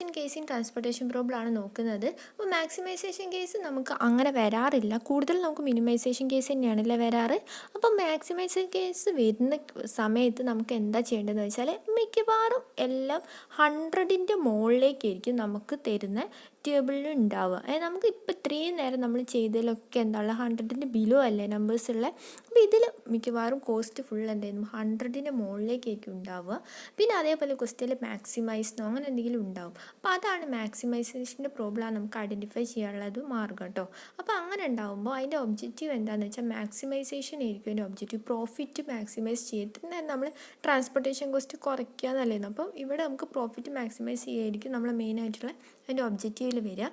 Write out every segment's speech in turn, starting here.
Case in transportation problem ആണ് നോക്കുന്നത്. അപ്പോൾ മാക്സിമൈസേഷൻ കേസ് നമുക്ക് അങ്ങനെ വരാറില്ല, കൂടുതൽ നമുക്ക് മിനിമൈസേഷൻ കേസ് തന്നെയാണല്ലേ വരാറ്. അപ്പോൾ മാക്സിമൈസേഷൻ കേസ് വരുന്ന സമയത്ത് നമുക്ക് എന്താ ചെയ്യേണ്ടതെന്ന് വെച്ചാൽ മിക്കവാറും എല്ലാം 100ൻ്റെ മുകളിലേക്കായിരിക്കും നമുക്ക് തരുന്ന ടേബിളിൽ ഉണ്ടാവുക. നമുക്ക് ഇപ്പോൾ ഇത്രയും നേരം നമ്മൾ ചെയ്തതിലൊക്കെ എന്താണ് 100ൻ്റെ ബിലോ അല്ലേ നമ്പേഴ്സ് ഉള്ളത്. അപ്പോൾ ഇതിൽ മിക്കവാറും കോസ്റ്റ് ഫുൾ എന്തായിരുന്നു 100ൻ്റെ മുകളിലേക്കായിരിക്കും ഉണ്ടാവുക. പിന്നെ അതേപോലെ ക്വസ്റ്റ്യനിൽ മാക്സിമൈസ്ന്നോ അങ്ങനെ എന്തെങ്കിലും ഉണ്ടാവും. അപ്പോൾ അതാണ് മാക്സിമൈസേഷൻ്റെ പ്രോബ്ലം നമുക്ക് ഐഡൻറ്റിഫൈ ചെയ്യാനുള്ളത് മാർഗ്ഗം കേട്ടോ. അപ്പോൾ അങ്ങനെ ഉണ്ടാകുമ്പോൾ അതിൻ്റെ ഒബ്ജക്റ്റീവ് എന്താണെന്ന് വെച്ചാൽ മാക്സിമൈസേഷൻ ആയിരിക്കും അതിൻ്റെ ഒബ്ജക്റ്റീവ്. പ്രോഫിറ്റ് മാക്സിമൈസ് ചെയ്തിട്ട് നമ്മൾ ട്രാൻസ്പോർട്ടേഷൻ കോസ്റ്റ് കുറയ്ക്കുക എന്നല്ലായിരുന്നു. അപ്പോൾ ഇവിടെ നമുക്ക് പ്രോഫിറ്റ് മാക്സിമൈസ് ചെയ്യായിരിക്കും നമ്മൾ മെയിനായിട്ടുള്ള അതിൻ്റെ ഒബ്ജക്റ്റീവിൽ വരിക.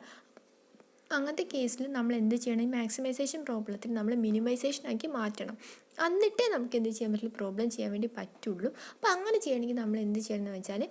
അങ്ങനത്തെ കേസിൽ നമ്മൾ എന്ത് ചെയ്യണം, ഈ മാക്സിമൈസേഷൻ പ്രോബ്ലത്തിൽ നമ്മൾ മിനിമൈസേഷൻ ആക്കി മാറ്റണം. എന്നിട്ടേ നമുക്ക് എന്ത് ചെയ്യാൻ പറ്റുള്ളൂ, പ്രോബ്ലം ചെയ്യാൻ വേണ്ടി പറ്റുള്ളൂ. അപ്പോൾ അങ്ങനെ ചെയ്യണമെങ്കിൽ നമ്മൾ എന്ത് ചെയ്യണമെന്ന് വെച്ചാൽ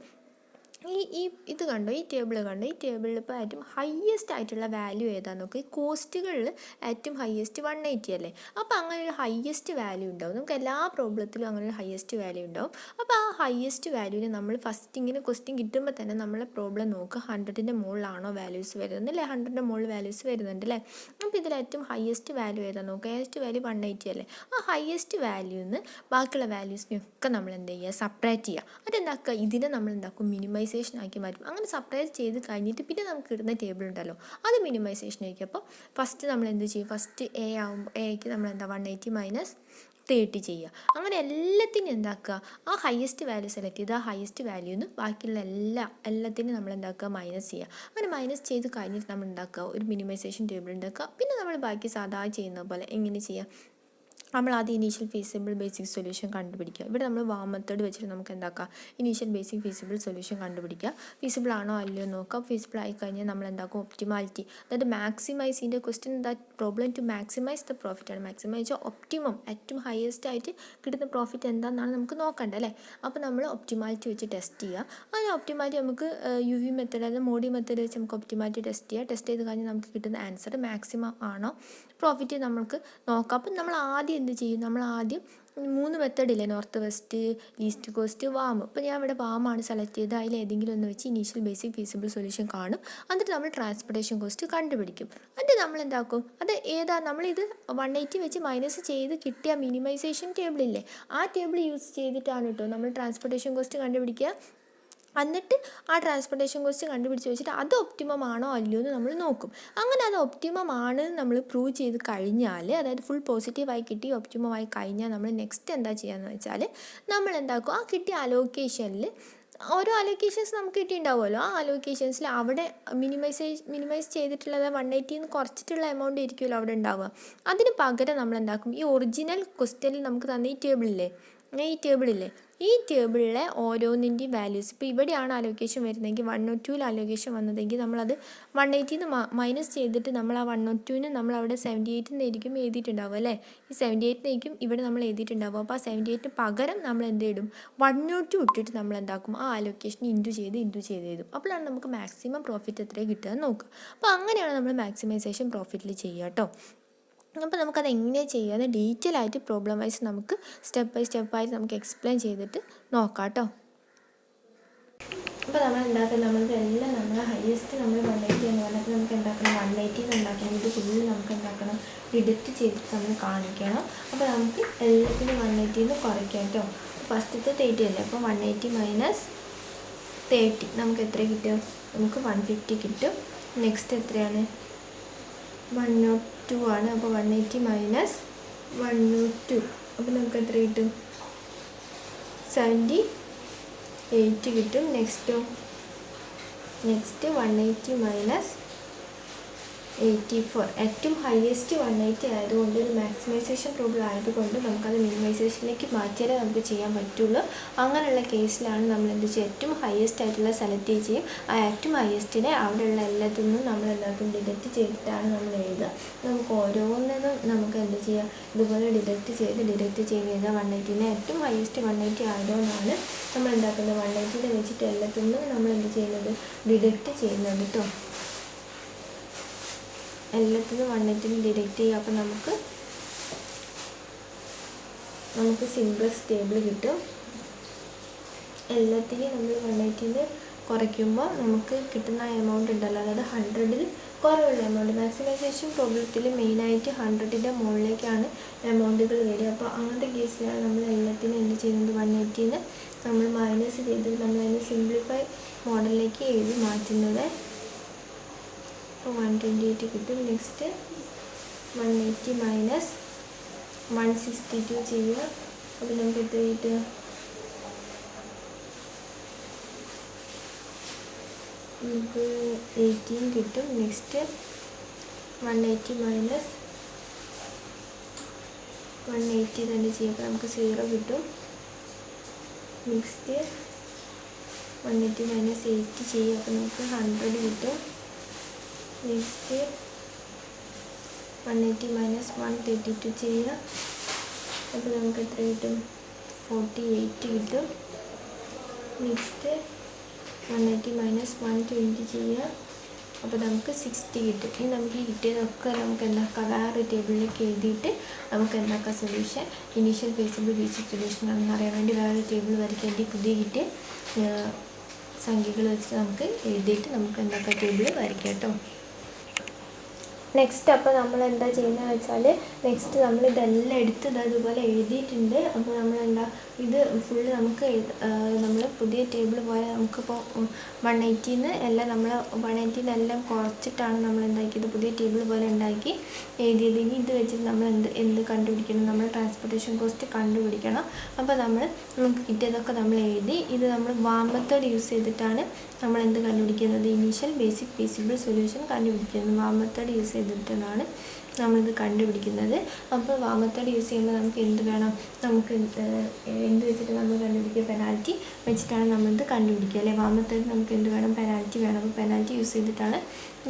ഇത് കണ്ടോ, ഈ ടേബിൾ കണ്ടോ, ഈ ടേബിളിൽ ഇപ്പോൾ ഏറ്റവും ഹയ്യസ്റ്റ് ആയിട്ടുള്ള വാല്യൂ ഏതാണെന്ന് നോക്കുക. ഈ കോസ്റ്റുകളിൽ ഏറ്റവും ഹയ്യസ്റ്റ് 180 അല്ലേ. അപ്പോൾ അങ്ങനെ ഒരു ഹയ്യസ്റ്റ് വാല്യൂ ഉണ്ടാവും. നമുക്ക് എല്ലാ പ്രോബ്ലത്തിലും അങ്ങനെ ഒരു ഹയ്യസ്റ്റ് വാല്യൂ ഉണ്ടാവും. അപ്പോൾ ആ ഹയ്യസ്റ്റ് വാല്യൂവിന് നമ്മൾ ഫസ്റ്റ് ഇങ്ങനെ ക്വസ്റ്റ്യൻ കിട്ടുമ്പോൾ തന്നെ നമ്മളെ പ്രോബ്ലം നോക്കുക 100ൻ്റെ മുകളിലാണോ വാല്യൂസ് വരുന്നത് അല്ലേ. 100ൻ്റെ മുകളിൽ വാല്യൂസ് വരുന്നുണ്ട് അല്ലേ. അപ്പോൾ ഇതിൽ ഏറ്റവും ഹയ്യസ്റ്റ് വാല്യൂ ഏതാണെന്ന് നോക്കുക. ഹയ്യസ്റ്റ് വാല്യൂ 180 അല്ലേ. ആ ഹയ്യസ്റ്റ് വാല്യൂന്ന് ബാക്കിയുള്ള വാല്യൂസിനെയൊക്കെ നമ്മൾ എന്ത് ചെയ്യുക, സപ്പറേറ്റ് ചെയ്യുക. അതെന്താക്കുക, ഇതിനെ നമ്മൾ എന്താക്കും, മിനിമൈസേഷൻ ആക്കി മാറ്റും. അങ്ങനെ സപ്പറേറ്റ് ചെയ്ത് കഴിഞ്ഞിട്ട് പിന്നെ നമുക്ക് ഇടുന്ന ടേബിൾ ഉണ്ടല്ലോ അത് മിനിമൈസേഷൻ ആയിരിക്കും. അപ്പോൾ ഫസ്റ്റ് നമ്മൾ എന്ത് ചെയ്യും, ഫസ്റ്റ് എ ആകുമ്പോൾ എക്ക് നമ്മൾ എന്താ 180 മൈനസ് 30 ചെയ്യുക. അങ്ങനെ എല്ലാത്തിനും എന്താക്കുക, ആ ഹയസ്റ്റ് വാല്യൂ സെലക്ട് ചെയ്ത് ആ ഹയസ്റ്റ് വാല്യൂന്ന് ബാക്കിയുള്ള എല്ലാത്തിനും നമ്മൾ എന്താക്കുക, മൈനസ് ചെയ്യുക. അങ്ങനെ മൈനസ് ചെയ്ത് കഴിഞ്ഞിട്ട് നമ്മൾ ഉണ്ടാക്കുക ഒരു മിനിമൈസേഷൻ ടേബിൾ ഉണ്ടാക്കുക. പിന്നെ നമ്മൾ ബാക്കി സാധാരണ ചെയ്യുന്ന പോലെ എങ്ങനെ ചെയ്യുക, നമ്മൾ ആദ്യം ഇനീഷ്യൽ ഫീസിബിൾ ബേസിക് സൊല്യൂഷൻ കണ്ടുപിടിക്കുക. ഇവിടെ നമ്മൾ വാം മെത്തേഡ് വെച്ചിട്ട് നമുക്ക് എന്താക്കാം, ഇനീഷ്യൽ ബേസിക് ഫീസിബിൾ സൊല്യൂഷൻ കണ്ടുപിടിക്കുക. ഫീസിബിൾ ആണോ അല്ലയോ നോക്കാം. ഫീസിബിൾ ആയി കഴിഞ്ഞാൽ നമ്മൾ എന്താക്കും, ഒപ്റ്റിമാലിറ്റി, അതായത് മാക്സിമൈസ് ഇതിൻ്റെ question that problem to maximise the profit ആണ്. മാക്സിമൈസ് ഒപ്റ്റിമം, ഏറ്റവും ഹയസ്റ്റ് ആയിട്ട് കിട്ടുന്ന പ്രോഫിറ്റ് എന്താണെന്നാണ് നമുക്ക് നോക്കേണ്ടത് അല്ലേ. അപ്പോൾ നമ്മൾ ഒപ്റ്റിമാലിറ്റി വെച്ച് ടെസ്റ്റ് ചെയ്യുക. അങ്ങനെ ഒപ്റ്റിമാലിറ്റി നമുക്ക് UV മെത്തേഡ്, അതായത് മോഡി മെത്തേഡ് വെച്ച് നമുക്ക് ഒപ്റ്റിമാലിറ്റി ടെസ്റ്റ് ചെയ്യുക. ടെസ്റ്റ് ചെയ്ത് കഴിഞ്ഞാൽ നമുക്ക് കിട്ടുന്ന ആൻസർ മാക്സിമം ആണോ പ്രോഫിറ്റ് നമുക്ക് നോക്കാം. അപ്പം നമ്മൾ ആദ്യം എന്ത് ചെയ്യും, നമ്മൾ ആദ്യം 3 മെത്തേഡില്ലേ, north west, least cost, VAM. അപ്പോൾ ഞാൻ ഇവിടെ വാമാണ് സെലക്ട് ചെയ്ത് അതിൽ ഏതെങ്കിലും ഒന്ന് വെച്ച് ഇനീഷ്യൽ ബേസിക് ഫീസിബിൾ സൊല്യൂഷൻ കാണും. എന്നിട്ട് നമ്മൾ ട്രാൻസ്പോർട്ടേഷൻ കോസ്റ്റ് കണ്ടുപിടിക്കും. എന്നിട്ട് നമ്മൾ എന്താക്കും, അത് ഏതാ, നമ്മളിത് 180 വെച്ച് മൈനസ് ചെയ്ത് കിട്ടിയ മിനിമൈസേഷൻ ടേബിളില്ലേ, ആ ടേബിൾ യൂസ് ചെയ്തിട്ടാണ് കേട്ടോ നമ്മൾ ട്രാൻസ്പോർട്ടേഷൻ കോസ്റ്റ് കണ്ടുപിടിക്കുക. എന്നിട്ട് ആ ട്രാൻസ്പോർട്ടേഷൻ കോസ്റ്റ് കണ്ടുപിടിച്ച് വെച്ചിട്ട് അത് ഒപ്റ്റിമം ആണോ അല്ലയോ എന്ന് നമ്മൾ നോക്കും. അങ്ങനെ അത് ഒപ്റ്റിമം ആണ് നമ്മൾ പ്രൂവ് ചെയ്ത് കഴിഞ്ഞാൽ, അതായത് ഫുൾ പോസിറ്റീവായി കിട്ടി ഒപ്റ്റിമമായി കഴിഞ്ഞാൽ നമ്മൾ നെക്സ്റ്റ് എന്താ ചെയ്യാന്ന് വെച്ചാൽ നമ്മൾ എന്താക്കും, ആ കിട്ടിയ അലോക്കേഷനിൽ ഓരോ അലോക്കേഷൻസ് നമുക്ക് കിട്ടിയിട്ടുണ്ടാവുമല്ലോ, ആ അലോക്കേഷൻസിൽ അവിടെ മിനിമൈസ് ചെയ്തിട്ടുള്ളത് 180 കുറച്ചിട്ടുള്ള എമൗണ്ട് ആയിരിക്കുമല്ലോ അവിടെ ഉണ്ടാവുക. അതിന് പകരം നമ്മൾ എന്താക്കും, ഈ ഒറിജിനൽ ക്വസ്റ്റ്യനിൽ നമുക്ക് തന്ന ഈ ടേബിളില്ലേ, ഈ ടേബിളിലെ ഓരോന്നിൻ്റെയും വാല്യൂസ്, ഇപ്പോൾ ഇവിടെയാണ് അലോക്കേഷൻ വരുന്നതെങ്കിൽ 102 അലോക്കേഷൻ വന്നതെങ്കിൽ നമ്മളത് 180 മൈനസ് ചെയ്തിട്ട് നമ്മൾ ആ 102 നമ്മൾ അവിടെ 78 ആയിരിക്കും എഴുതിയിട്ടുണ്ടാവും അല്ലേ. ഈ 78 ആയിരിക്കും ഇവിടെ നമ്മൾ എഴുതിയിട്ടുണ്ടാവും. അപ്പോൾ ആ 78 പകരം നമ്മൾ എന്ത് ഇടും, 102 ഇട്ടിട്ട് നമ്മൾ എന്താക്കും, ആ അലോക്കേഷൻ ഇൻറ്റു ചെയ്ത് എഴുതും. അപ്പോഴാണ് നമുക്ക് മാക്സിമം പ്രോഫിറ്റ് എത്രയാണ് കിട്ടുക എന്ന് നോക്കുക. അപ്പോൾ അങ്ങനെയാണ് നമ്മൾ മാക്സിമൈസേഷൻ പ്രോഫിറ്റിൽ ചെയ്യുക കേട്ടോ. അപ്പോൾ നമുക്കത് എങ്ങനെയാണ് ചെയ്യാതെ ഡീറ്റെയിൽ ആയിട്ട് പ്രോബ്ലം വൈസ് നമുക്ക് സ്റ്റെപ്പ് ബൈ സ്റ്റെപ്പായിട്ട് നമുക്ക് എക്സ്പ്ലെയിൻ ചെയ്തിട്ട് നോക്കാം കേട്ടോ. അപ്പോൾ നമ്മൾ നമ്മൾക്ക് എല്ലാം നമ്മൾ ഹയസ്റ്റ് നമ്മൾ 180 എന്ന് പറഞ്ഞപ്പോൾ നമുക്ക് എന്താക്കണം, 180 ഉണ്ടാക്കണം. ഇത് ഫുള്ള് നമുക്ക് എന്താക്കണം, ഡിഡക്റ്റ് ചെയ്തിട്ട് നമ്മൾ കാണിക്കണം. അപ്പോൾ നമുക്ക് എല്ലാത്തിനും 180 കുറയ്ക്കാം കേട്ടോ. ഫസ്റ്റത്തെ 30 അല്ലേ, അപ്പോൾ 180 മൈനസ് 30 നമുക്ക് എത്ര കിട്ടും, നമുക്ക് 150 കിട്ടും. നെക്സ്റ്റ് എത്രയാണ്, 102 ആണ്. അപ്പോൾ 180 മൈനസ് 102 അപ്പോൾ നമുക്ക് എത്ര കിട്ടും, 78 കിട്ടും. നെക്സ്റ്റ് 180 മൈനസ് 84, ഏറ്റവും ഹയസ്റ്റ് 180 ആയതുകൊണ്ട് ഒരു മാക്സിമൈസേഷൻ പ്രോബ്ലം ആയതുകൊണ്ട് നമുക്കത് മിനിമൈസേഷനിലേക്ക് മാറ്റിയാലേ നമുക്ക് ചെയ്യാൻ പറ്റുള്ളൂ. അങ്ങനെയുള്ള കേസിലാണ് നമ്മൾ എന്ത് ചെയ്യുക, ഏറ്റവും ഹയസ്റ്റ് ആയിട്ടുള്ള സെലക്ട് ചെയ്യും. ആ ഏറ്റവും ഹയസ്റ്റിനെ അവിടെയുള്ള എല്ലാത്തിനും നമ്മൾ എല്ലാവർക്കും ഡിഡക്റ്റ് ചെയ്തിട്ടാണ് നമ്മൾ എഴുതുക. നമുക്ക് ഓരോന്നിനും നമുക്ക് എന്ത് ചെയ്യുക, ഇതുപോലെ ഡിഡക്റ്റ് ചെയ്ത് എഴുതുക. 180 ഏറ്റവും ഹയസ്റ്റ് 180 ആയതുകൊണ്ടാണ് നമ്മൾ എന്താക്കുന്നത്, 180 വെച്ചിട്ട് എല്ലാത്തിനും നമ്മൾ എന്ത് ചെയ്യുന്നത്, ഡിഡക്റ്റ് ചെയ്യുന്നത് കേട്ടോ. എല്ലാത്തിനും 180 ഡിഡക്റ്റ് ചെയ്യുക. അപ്പോൾ നമുക്ക് സിംപ്ലക്സ് ടേബിൾ കിട്ടും. എല്ലാത്തിനെയും നമ്മൾ 180 കുറയ്ക്കുമ്പോൾ നമുക്ക് കിട്ടുന്ന എമൗണ്ട് ഉണ്ടല്ലോ, അതായത് 100ൽ കുറവുള്ള എമൗണ്ട്. മാക്സിമൈസേഷൻ പ്രോബ്ലത്തിൽ മെയിനായിട്ട് 100ൻ്റെ മുകളിലേക്കാണ് എമൗണ്ടുകൾ വരിക. അപ്പോൾ അങ്ങനത്തെ കേസിലാണ് നമ്മൾ എല്ലാത്തിനും എന്ത് ചെയ്യുന്നത്, 180ന് നമ്മൾ മൈനസ് ചെയ്ത് നമ്മൾ അതിന് സിംപ്ലിഫൈ മോഡലിലേക്ക് എഴുതി മാറ്റുന്നത്. അപ്പോൾ 128 കിട്ടും. നെക്സ്റ്റ് 180 മൈനസ് 162 ചെയ്യുക. അപ്പോൾ നമുക്ക് എത്ര കിട്ടുക, നമുക്ക് 18 കിട്ടും. നെക്സ്റ്റ് 180 മൈനസ് 180 തന്നെ ചെയ്യുമ്പോൾ നമുക്ക് 0 കിട്ടും. നെക്സ്റ്റ് 180 മൈനസ് 80 ചെയ്യുക, അപ്പോൾ നമുക്ക് 100 കിട്ടും. നെക്സ്റ്റ് 180 മൈനസ് 132 ചെയ്യുക, അപ്പോൾ നമുക്ക് എത്ര കിട്ടും, 48 കിട്ടും. നെക്സ്റ്റ് 180 മൈനസ് 120 ചെയ്യുക, അപ്പോൾ നമുക്ക് 60 കിട്ടും. ഇനി നമുക്ക് ഈ കിട്ടിയതൊക്കെ നമുക്ക് എന്താക്കാം, വേറെ ടേബിളിലേക്ക് എഴുതിയിട്ട് നമുക്ക് എന്താക്കാം, solution initial feasible basic solution ആണെന്ന് അറിയാൻ വേണ്ടി വേറെ ടേബിൾ വരയ്ക്കേണ്ടി പുതിയ കിട്ടിയ സംഖ്യകൾ വെച്ച് നമുക്ക് എഴുതിയിട്ട് നമുക്ക് എന്താക്കാം, ടേബിൾ വരയ്ക്കാം കേട്ടോ. നെക്സ്റ്റ് അപ്പോൾ നമ്മൾ എന്താ ചെയ്യുന്നത് വെച്ചാൽ, നെക്സ്റ്റ് നമ്മൾ ഇതെല്ലാം എടുത്ത് അതുപോലെ എഴുതിയിട്ടുണ്ട്. അപ്പോൾ നമ്മളെന്താ ഇത് ഫുള്ള് നമുക്ക് നമ്മൾ പുതിയ ടേബിൾ പോലെ നമുക്കിപ്പോൾ 180ന്ന് എല്ലാം നമ്മൾ 180ന്ന് എല്ലാം കുറച്ചിട്ടാണ് നമ്മൾ എന്താക്കിയത്, പുതിയ ടേബിൾ പോലെ ഉണ്ടാക്കി എഴുതിയത്. ഇനി ഇത് വെച്ചിട്ട് നമ്മൾ എന്ത് കണ്ടുപിടിക്കണം, നമ്മൾ ട്രാൻസ്പോർട്ടേഷൻ കോസ്റ്റ് കണ്ടുപിടിക്കണം. അപ്പോൾ നമുക്ക് കിട്ടിയതൊക്കെ നമ്മൾ എഴുതി. ഇത് നമ്മൾ വാം മെത്തേഡ് യൂസ് ചെയ്തിട്ടാണ് നമ്മൾ എന്ത് കണ്ടുപിടിക്കുന്നത്, ഇനീഷ്യൽ ബേസിക് ഫീസിബിൾ സൊല്യൂഷൻ കണ്ടുപിടിക്കുന്നത്. വാം മെത്തേഡ് യൂസ് ചെയ്തിട്ടാണ് നമ്മളിത് കണ്ടുപിടിക്കുന്നത്. അപ്പോൾ വാം മെത്തേഡ് യൂസ് ചെയ്യുമ്പോൾ നമുക്ക് എന്ത് വേണം, നമുക്ക് എന്ത് വെച്ചിട്ട് നമ്മൾ കണ്ടുപിടിക്കുക, പെനാൽറ്റി വെച്ചിട്ടാണ് നമ്മളിത് കണ്ടുപിടിക്കുക അല്ലേ. വാം മെത്തേഡ് നമുക്ക് എന്ത് വേണം, പെനാൽറ്റി വേണം. അപ്പോൾ പെനാൽറ്റി യൂസ് ചെയ്തിട്ടാണ്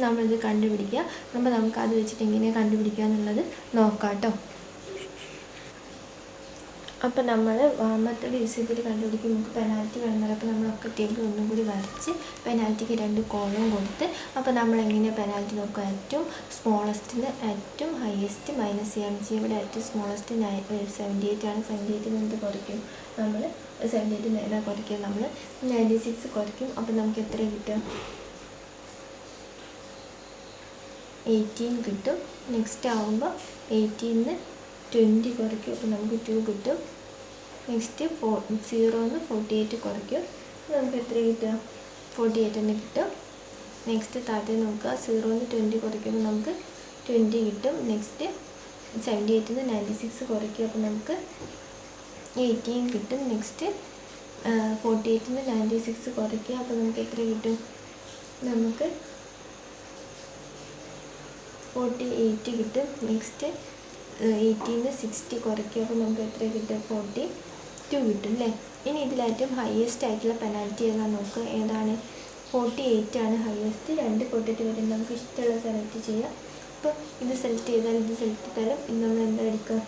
നമ്മളിത് കണ്ടുപിടിക്കുക. അപ്പോൾ നമുക്ക് അത് വെച്ചിട്ട് എങ്ങനെയാണ് കണ്ടുപിടിക്കുക എന്നുള്ളത് നോക്കാം കേട്ടോ. അപ്പോൾ നമ്മൾ വാം മെത്തേഡ് യൂസ് ചെയ്തിട്ട് കണ്ടുപിടിക്കും നമുക്ക് പെനാൽറ്റി വേണമെന്നല്ല. അപ്പോൾ നമ്മളൊക്കെ ടേബിൾ ഒന്നും കൂടി വരച്ച് പെനാൽറ്റിക്ക് 2 കോളം കൊടുത്ത്, അപ്പോൾ നമ്മൾ എങ്ങനെയാണ് പെനാൽറ്റി നോക്കുക, ഏറ്റവും സ്മോളസ്റ്റിന് ഏറ്റവും ഹയസ്റ്റ് മൈനസ് ചെയ്യാണ് ചെയ്യുക. ഇവിടെ ഏറ്റവും സ്മോളസ്റ്റ് 78 ആണ്. 78 എന്ത് കുറയ്ക്കും, നമ്മൾ 78 നേരെ കുറയ്ക്കും, നമ്മൾ 96 കുറയ്ക്കും. അപ്പോൾ നമുക്ക് എത്ര കിട്ടും, 18 കിട്ടും. നെക്സ്റ്റ് ആകുമ്പോൾ 18ന്ന് 20 കുറയ്ക്കും, അപ്പോൾ നമുക്ക് 2 കിട്ടും. നെക്സ്റ്റ് 0ന്ന് 48 കുറയ്ക്കും, നമുക്ക് എത്ര കിട്ടുക, 48 തന്നെ കിട്ടും. നെക്സ്റ്റ് താഴത്തെ നോക്കുക, 0ന്ന് 20 കുറയ്ക്കുമ്പോൾ നമുക്ക് 20 കിട്ടും. നെക്സ്റ്റ് 78ന്ന് 96 കുറയ്ക്കും, അപ്പോൾ നമുക്ക് 18 കിട്ടും. നെക്സ്റ്റ് 48ന്ന് 96 കുറയ്ക്കുക, അപ്പോൾ നമുക്ക് എത്ര കിട്ടും, നമുക്ക് 48 കിട്ടും. നെക്സ്റ്റ് 18ന്ന് 60 കുറയ്ക്കുക, അപ്പോൾ നമുക്ക് എത്ര കിട്ടും, 42 കിട്ടും അല്ലേ. ഇനി ഇതിലേറ്റവും ഹയസ്റ്റ് ആയിട്ടുള്ള പെനാൽറ്റി ഏതാണെന്ന് നോക്കുക. ഏതാണ്, 48 ആണ് ഹയസ്റ്റ്. 2 പൊട്ടിട്ട് വരും, നമുക്ക് ഇഷ്ടമുള്ള സെലക്ട് ചെയ്യാം. അപ്പോൾ ഇത് സെലക്ട് ചെയ്താൽ ഇത് സെലക്ട് ചെയ്താലും ഇത് നമ്മൾ എന്താ എടുക്കുക,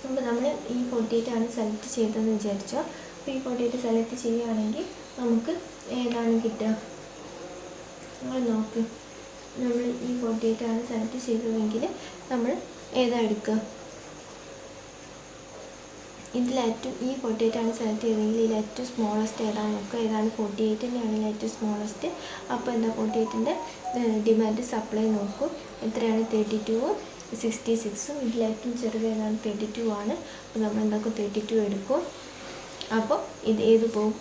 അപ്പോൾ നമ്മൾ ഈ 48 ആണ് സെലക്ട് ചെയ്തതെന്ന് വിചാരിച്ചോ. അപ്പോൾ ഈ 48 സെലക്ട് ചെയ്യുകയാണെങ്കിൽ നമുക്ക് ഏതാണ് കിട്ടുക, നമ്മൾ നോക്ക്. നമ്മൾ ഈ 48 ആണ് സെലക്ട് ചെയ്തതെങ്കിൽ നമ്മൾ ഏതാ എടുക്കുക, ഇതിലേറ്റവും ഈ 48 ആണ് സെലക്ട് ചെയ്തെങ്കിൽ ഇതിൽ ഏറ്റവും സ്മോളസ്റ്റ് ഏതാണ് നോക്കുക. ഏതാണ്, 48 തന്നെയാണ് ഏറ്റവും സ്മോളസ്റ്റ്. അപ്പോൾ എന്താ 48ൻ്റെ ഡിമാൻഡ് സപ്ലൈ നോക്കും. എത്രയാണ്, 32ഉം 66ഉം. ഇതിലേറ്റവും ചെറുത് ഏതാണ്, 32 ആണ്. അപ്പോൾ നമ്മൾ എന്താക്കും, 32 എടുക്കും. അപ്പോൾ ഇത് ഏത് പോകും,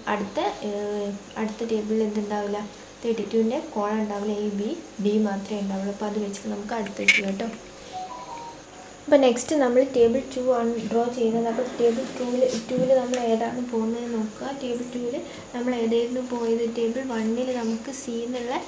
അടുത്ത ടേബിളിൽ എന്തുണ്ടാവില്ല, 32ൻ്റെ കോളം ഉണ്ടാവില്ല, ഡി മാത്രമേ ഉണ്ടാവുള്ളൂ. അപ്പോൾ അത് വെച്ചിട്ട് നമുക്ക് അടുത്തെത്തി കേട്ടോ. അപ്പോൾ നെക്സ്റ്റ് നമ്മൾ ടേബിൾ 2 ആണ് ഡ്രോ ചെയ്യുന്നത്. അപ്പോൾ ടേബിൾ 2ൽ നമ്മൾ ഏതാണ് പോകുന്നത് നോക്കുക. ടേബിൾ 2ൽ നമ്മൾ ഏതായിരുന്നു പോയത്, ടേബിൾ 1ൽ നമുക്ക് സി എന്നുള്ള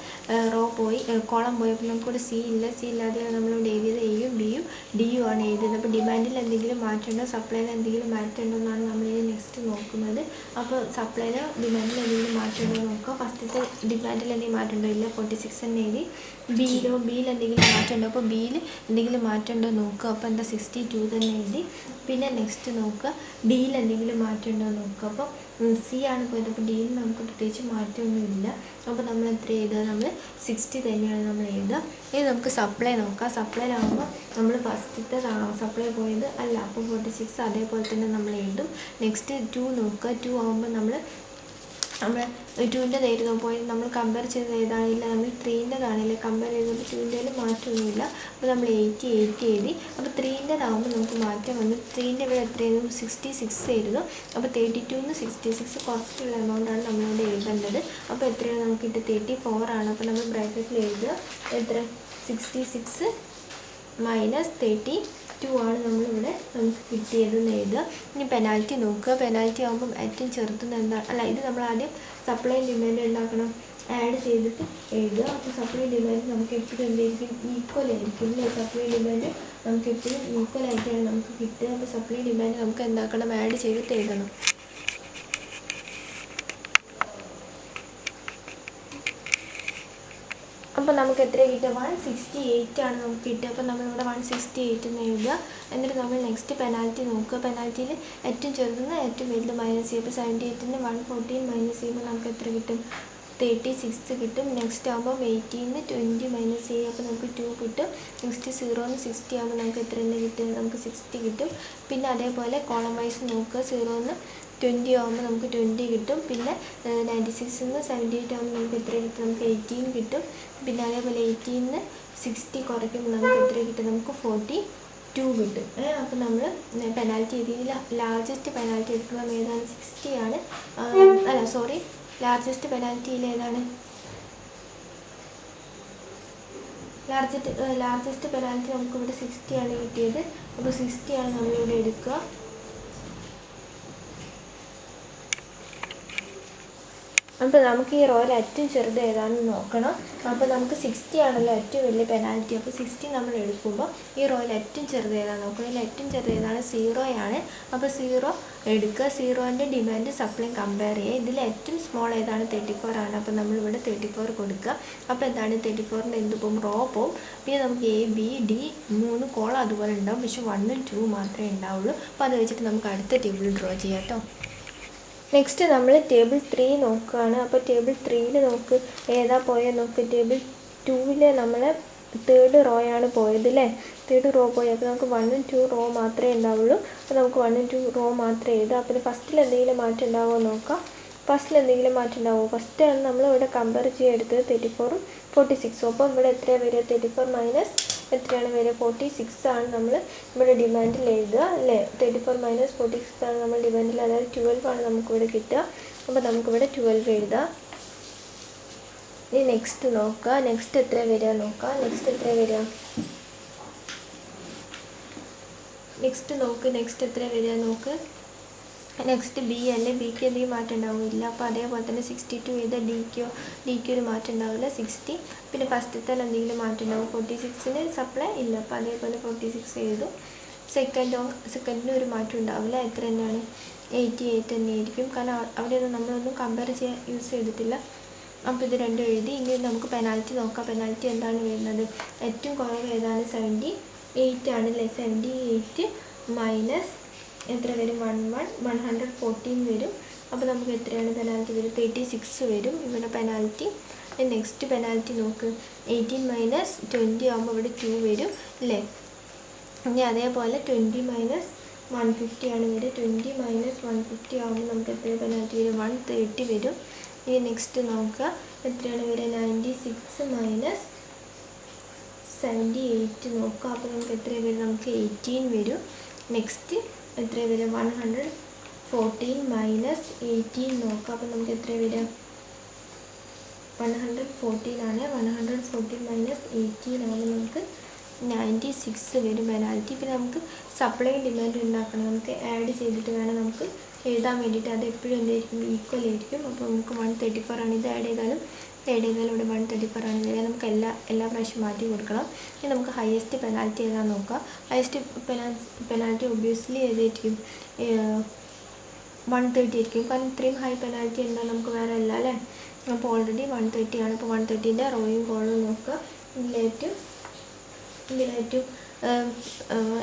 റോ പോയി, കോളം പോയി. അപ്പോൾ നമുക്കിവിടെ സി ഇല്ല. സി ഇല്ലാതെയാണ് നമ്മൾ എഴുതിയത്. എയും ബിയും ഡിയും ആണ് എഴുതിയത്. അപ്പോൾ ഡിമാൻഡിൽ എന്തെങ്കിലും മാറ്റമുണ്ടോ, സപ്ലൈയിൽ എന്തെങ്കിലും മാറ്റമുണ്ടോ എന്നാണ് നമ്മളിത് നെക്സ്റ്റ് നോക്കുന്നത്. അപ്പോൾ സപ്ലൈയിൽ ഡിമാൻഡിൽ എന്തെങ്കിലും മാറ്റമുണ്ടോ നോക്കുക. ഫസ്റ്റത്തെ ഡിമാൻഡിൽ എന്തെങ്കിലും മാറ്റമുണ്ടോ, ഇല്ല, 46 തന്നെ എഴുതി. ബിയിൽ എന്തെങ്കിലും മാറ്റമുണ്ടോ, അപ്പോൾ ബിയിൽ എന്തെങ്കിലും മാറ്റമുണ്ടോ നോക്കുക. അപ്പോൾ എന്താ 62 തന്നെ എഴുതി. പിന്നെ നെക്സ്റ്റ് നോക്കുക, ഡിയിൽ എന്തെങ്കിലും മാറ്റമുണ്ടോ നോക്കുക. അപ്പോൾ സി ആണ് പോയത്, അപ്പോൾ ഡിയിൽ നമുക്ക് പ്രത്യേകിച്ച് മാറ്റമൊന്നുമില്ല. അപ്പോൾ നമ്മൾ എത്ര എഴുതുക, നമ്മൾ 60 തന്നെയാണ് നമ്മൾ എഴുതുക. ഇനി നമുക്ക് സപ്ലൈ നോക്കാം. സപ്ലൈയിലാകുമ്പോൾ നമ്മൾ ഫസ്റ്റത്തെ സപ്ലൈ പോയത് അല്ല, അപ്പോൾ 46 അതേപോലെ തന്നെ നമ്മൾ എഴുതും. നെക്സ്റ്റ് 2 നോക്കുക. 2 ആകുമ്പോൾ നമ്മൾ 2ൻ്റെ ആയിരുന്നു പോയത്. നമ്മൾ കമ്പയർ ചെയ്തത് ഏതാണില്ല, നമ്മൾ 3ൻ്റെതാണല്ലേ കമ്പയർ ചെയ്തപ്പോൾ 2ൻ്റെ മാറ്റമൊന്നുമില്ല. അപ്പോൾ നമ്മൾ 80 എഴുതി. അപ്പോൾ 3ൻ്റെതാകുമ്പോൾ നമുക്ക് മാറ്റം വന്നു. 3ൻ്റെ ഇവിടെ എത്രയായിരുന്നു? 66 ആയിരുന്നു. അപ്പോൾ 32ന്ന് 66 കുറച്ചുള്ള എമൗണ്ടാണ് നമ്മളിവിടെ എഴുതേണ്ടത്. അപ്പോൾ എത്രയാണ് നമുക്ക് കിട്ടുക? 34 ആണ്. അപ്പോൾ നമ്മൾ ബ്രാക്കറ്റിൽ എഴുതുക എത്ര? 66 മൈനസ് 32 ആണ് നമ്മളിവിടെ നമുക്ക് കിട്ടിയതെന്ന് എഴുതുക. ഇനി പെനാൽറ്റി നോക്കുക. പെനാൽറ്റി ആകുമ്പം ഏറ്റവും ചെറുതുന്ന എന്താണ്? അല്ല, ഇത് നമ്മൾ ആദ്യം സപ്ലൈ ഡിമാൻഡ് ഉണ്ടാക്കണം, ആഡ് ചെയ്തിട്ട് എഴുതുക. അപ്പോൾ സപ്ലൈ ഡിമാൻഡ് നമുക്ക് എപ്പോഴും എന്തായിരിക്കും? ഈക്വൽ ആയിരിക്കും അല്ലേ? സപ്ലൈ ഡിമാൻഡ് നമുക്ക് എപ്പോഴും ഈക്വൽ ആയിട്ടാണ് നമുക്ക് കിട്ടുക. അപ്പോൾ സപ്ലൈ ഡിമാൻഡ് നമുക്ക് എന്താക്കണം? ആഡ് ചെയ്തിട്ട് എഴുതണം. അപ്പോൾ നമുക്ക് എത്ര കിട്ടുക? 168 ആണ് നമുക്ക് കിട്ടുക. അപ്പോൾ നമ്മളിവിടെ 168 എന്ന് എഴുതുക. എന്നിട്ട് നമ്മൾ നെക്സ്റ്റ് പെനാൽറ്റി നോക്കുക. പെനാൽറ്റിയിൽ ഏറ്റവും ചെറുതെന്ന് ഏറ്റവും വലുത് മൈനസ് ചെയ്യുക. അപ്പോൾ 78ന് 114 മൈനസ് ചെയ്യുമ്പോൾ നമുക്ക് എത്ര കിട്ടും? 36 കിട്ടും. നെക്സ്റ്റ് ആകുമ്പോൾ 18ന് 20 മൈനസ് ചെയ്യുക. അപ്പോൾ നമുക്ക് 2 കിട്ടും. നെക്സ്റ്റ് 0ന്ന് 60 ആകുമ്പോൾ നമുക്ക് എത്ര തന്നെ കിട്ടും? നമുക്ക് 60 കിട്ടും. പിന്നെ അതേപോലെ കോളം വൈസ് നോക്കുക. 0ന്ന് 20 ആകുമ്പോൾ നമുക്ക് 20 കിട്ടും. പിന്നെ 96ന്ന് 78 ആകുമ്പോൾ നമുക്ക് എത്ര കിട്ടും? നമുക്ക് 18 കിട്ടും. പിന്നെ അതേപോലെ 18ന്ന് 60 കുറയ്ക്കുമ്പോൾ നമുക്ക് എത്ര കിട്ടും? നമുക്ക് 42 കിട്ടും. അപ്പോൾ നമ്മൾ പെനാൽറ്റി രീതിയിൽ ലാർജസ്റ്റ് പെനാൽറ്റി എടുക്കുന്നത് ഏതാണ്? 60 ആണ്. അല്ല സോറി, ലാർജസ്റ്റ് പെനാൽറ്റിയിൽ ഏതാണ്? ലാർജസ്റ്റ് പെനാൽറ്റി നമുക്കിവിടെ 60 ആണ് കിട്ടിയത്. അപ്പോൾ 60 ആണ് നമ്മളിവിടെ എടുക്കുക. അപ്പോൾ നമുക്ക് ഈ റോയിൽ ഏറ്റവും ചെറുത് ഏതാണെന്ന് നോക്കണം. അപ്പോൾ നമുക്ക് 60 ആണല്ലോ ഏറ്റവും വലിയ പെനാൽറ്റി. അപ്പോൾ 60 നമ്മൾ എടുക്കുമ്പോൾ ഈ റോയിൽ ഏറ്റവും ചെറുത് ഏതാണെന്ന് നോക്കണം. ഇതിൽ ഏറ്റവും ചെറുത് ഏതാണ്? 0 ആണ്. അപ്പോൾ 0 എടുക്കുക. 0ൻ്റെ ഡിമാൻഡ് സപ്ലൈ കമ്പയർ ചെയ്യുക. ഇതിൽ ഏറ്റവും സ്മോൾ ഏതാണ്? 34 ആണ്. അപ്പോൾ നമ്മളിവിടെ 34 കൊടുക്കുക. അപ്പോൾ എന്താണ്? 34ൻ്റെ എന്ത് പോകും? റോ പോവും. പിന്നെ നമുക്ക് A B D 3 കോളം അതുപോലെ ഉണ്ടാവും. പക്ഷേ 1ഉം 2 മാത്രമേ ഉണ്ടാവുള്ളൂ. അപ്പോൾ അത് വെച്ചിട്ട് നമുക്ക് അടുത്ത ടേബിൾ ഡ്രോ ചെയ്യാം കേട്ടോ. നെക്സ്റ്റ് നമ്മൾ ടേബിൾ 3 നോക്കുകയാണ്. അപ്പോൾ ടേബിൾ 3യിൽ നമുക്ക് ഏതാ പോയത് നോക്ക്. ടേബിൾ 2ൽ നമ്മൾ തേർഡ് റോ ആണ് പോയത് അല്ലേ? തേർഡ് റോ പോയി. അപ്പോൾ നമുക്ക് 1ഉം 2 റോ മാത്രമേ ഉണ്ടാവുള്ളൂ. അപ്പോൾ നമുക്ക് 1ഉം 2 റോ മാത്രമേ എഴുതാം. അപ്പോൾ ഫസ്റ്റിൽ എന്തെങ്കിലും മാറ്റം ഉണ്ടാവുമോ നോക്കാം. ഫസ്റ്റിൽ എന്തെങ്കിലും മാറ്റം ഉണ്ടാവുമോ? ഫസ്റ്റാണ് നമ്മൾ ഇവിടെ കമ്പയർ ചെയ്യാൻ എടുത്തത് 34ഉം 46ഉം. അപ്പോൾ ഇവിടെ എത്രയാണ് വരിക? 34 മൈനസ് എത്രയാണ് വരിക? 46 ആണ് നമ്മൾ ഇവിടെ ഡിമാൻഡിൽ എഴുതുക അല്ലേ? 34 മൈനസ് 46 ആണ് നമ്മൾ ഡിമാൻഡിൽ, അതായത് 12 ആണ് നമുക്കിവിടെ കിട്ടുക. അപ്പോൾ നമുക്കിവിടെ 12 എഴുതാം. ഇനി നെക്സ്റ്റ് നോക്കുക. നെക്സ്റ്റ് എത്ര വരിക നോക്കാം. നെക്സ്റ്റ് എത്ര വരിക? നെക്സ്റ്റ് നോക്ക്. നെക്സ്റ്റ് എത്ര വരിക നോക്ക്. നെക്സ്റ്റ് ബി അല്ലേ? ബിക്ക് എന്തെങ്കിലും മാറ്റം ഉണ്ടാവില്ല. അപ്പോൾ അതേപോലെ തന്നെ 62 ചെയ്താൽ ഡിക്ക് ഒരു മാറ്റം ഉണ്ടാവില്ല. 60. പിന്നെ ഫസ്റ്റത്തെ എന്തെങ്കിലും മാറ്റം ഉണ്ടാവും. 46ന് സപ്ലൈ ഇല്ല. അപ്പോൾ അതേപോലെ 46 എഴുതും. സെക്കൻഡിന് ഒരു മാറ്റം ഉണ്ടാവില്ല. എത്ര തന്നെയാണ്? 88 തന്നെയായിരിക്കും. കാരണം അവിടെയൊന്നും നമ്മളൊന്നും കമ്പയർ ചെയ്യാൻ യൂസ് ചെയ്തിട്ടില്ല. അപ്പോൾ ഇത് രണ്ടും എഴുതി. ഇനി നമുക്ക് പെനാൽറ്റി നോക്കാം. പെനാൽറ്റി എന്താണ് വരുന്നത്? ഏറ്റവും കുറവ് ഏതാണ്? 78 ആണല്ലേ? 78 മൈനസ് എത്ര വരും? 114 വരും. അപ്പോൾ നമുക്ക് എത്രയാണ് പെനാൽറ്റി വരും? 36 വരും ഇവിടെ പെനാൽറ്റി. നെക്സ്റ്റ് പെനാൽറ്റി നോക്ക്. 18 മൈനസ് 20 ആകുമ്പോൾ ഇവിടെ 2 വരും അല്ലേ? ഇനി അതേപോലെ 20 മൈനസ് 150 ആണ് വരും. 20 മൈനസ് 150 ആകുമ്പോൾ നമുക്ക് എത്ര പെനാൽറ്റി വരും? 130 വരും. ഇനി നെക്സ്റ്റ് നോക്കുക. എത്രയാണ് വരിക? 96 മൈനസ് 78 നോക്കുക. അപ്പോൾ നമുക്ക് എത്ര വരും? നമുക്ക് 18 വരും. നെക്സ്റ്റ് എത്ര വരിക? 114 മൈനസ് 18 നോക്കുക. അപ്പോൾ നമുക്ക് എത്ര വരിക? 114 ആണ്. 114 മൈനസ് 18 ആകുമ്പോൾ നമുക്ക് 96 വരും പെനാൽറ്റി. പിന്നെ നമുക്ക് സപ്ലൈ ഡിമാൻഡ് ഉണ്ടാക്കണം. നമുക്ക് ആഡ് ചെയ്തിട്ട് വേണം നമുക്ക് എഴുതാൻ വേണ്ടിയിട്ട്. അത് എപ്പോഴും എന്തായിരിക്കും? ഈക്വൽ ആയിരിക്കും. അപ്പോൾ നമുക്ക് 134 ആണ്. ഇത് ആഡ് ചെയ്താലും ഇവിടെ 134 ആണ് വരിക. നമുക്ക് എല്ലാ പ്രാവശ്യം മാറ്റി കൊടുക്കണം. ഇനി നമുക്ക് ഹയസ്റ്റ് പെനാൽറ്റി ഏതാ നോക്കാം. ഹയസ്റ്റ് പെനാൽറ്റി ഒബ്വിയസ്ലി ഏതായിരിക്കും? 130 ആയിരിക്കും. കാരണം ഇത്രയും ഹൈ പെനാൽറ്റി എന്താ നമുക്ക് വേറെ അല്ല അല്ലേ? അപ്പോൾ ഓൾറെഡി 130 ആണ്. ഇപ്പോൾ 130ൻ്റെ റോയും കോളും നോക്കുക.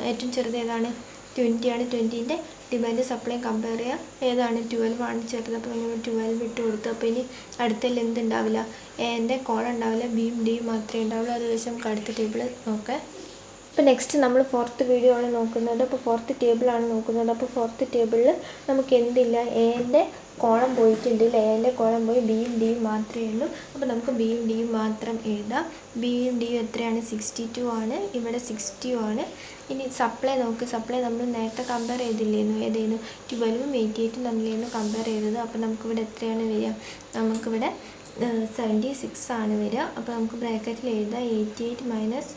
ഏറ്റവും ചെറുത് ഏതാണ്? 20 ആണ്. 20ൻ്റെ ഡിമാൻഡ് സപ്ലൈ കമ്പയർ ചെയ്യുക. ഏതാണ്? 12 ആണ് ചെറുത്. അപ്പോൾ നമ്മൾ 12 ഇട്ട് കൊടുത്തു. അപ്പോൾ ഇനി അടുത്തതിൽ എന്തുണ്ടാവില്ല? എൻ്റെ കോളം ഉണ്ടാവില്ല. ബിയും ഡിയും മാത്രമേ ഉണ്ടാവുള്ളൂ. അത് വെച്ച് നമുക്ക് അടുത്ത ടേബിൾ നോക്കാം. അപ്പോൾ നെക്സ്റ്റ് നമ്മൾ 4th വീഡിയോ ആണ് നോക്കുന്നത്. അപ്പോൾ 4th ടേബിളാണ് നോക്കുന്നത്. അപ്പോൾ 4th ടേബിളിൽ നമുക്ക് എന്തില്ല? എൻ്റെ കോളം പോയിട്ടുണ്ട്, എയുടെ കോളം പോയി, ബിയും ഡിയും മാത്രമേ ഉള്ളൂ. അപ്പോൾ നമുക്ക് ബിയും ഡിയും മാത്രം എഴുതാം. ബിയും ഡിയും എത്രയാണ്? 62 ആണ്. ഇവിടെ 60 ആണ്. ഇനി സപ്ലൈ നോക്ക്. സപ്ലൈ നമ്മൾ നേരത്തെ കമ്പയർ ചെയ്തില്ലായിരുന്നു, ഏതായിരുന്നു? 12ഉം 88ഉം തമ്മിലായിരുന്നു കമ്പയർ ചെയ്തത്. അപ്പോൾ നമുക്കിവിടെ എത്രയാണ് വരിക? നമുക്കിവിടെ 76 ആണ് വരിക. അപ്പോൾ നമുക്ക് ബ്രാക്കറ്റിൽ എഴുതാം 88 മൈനസ്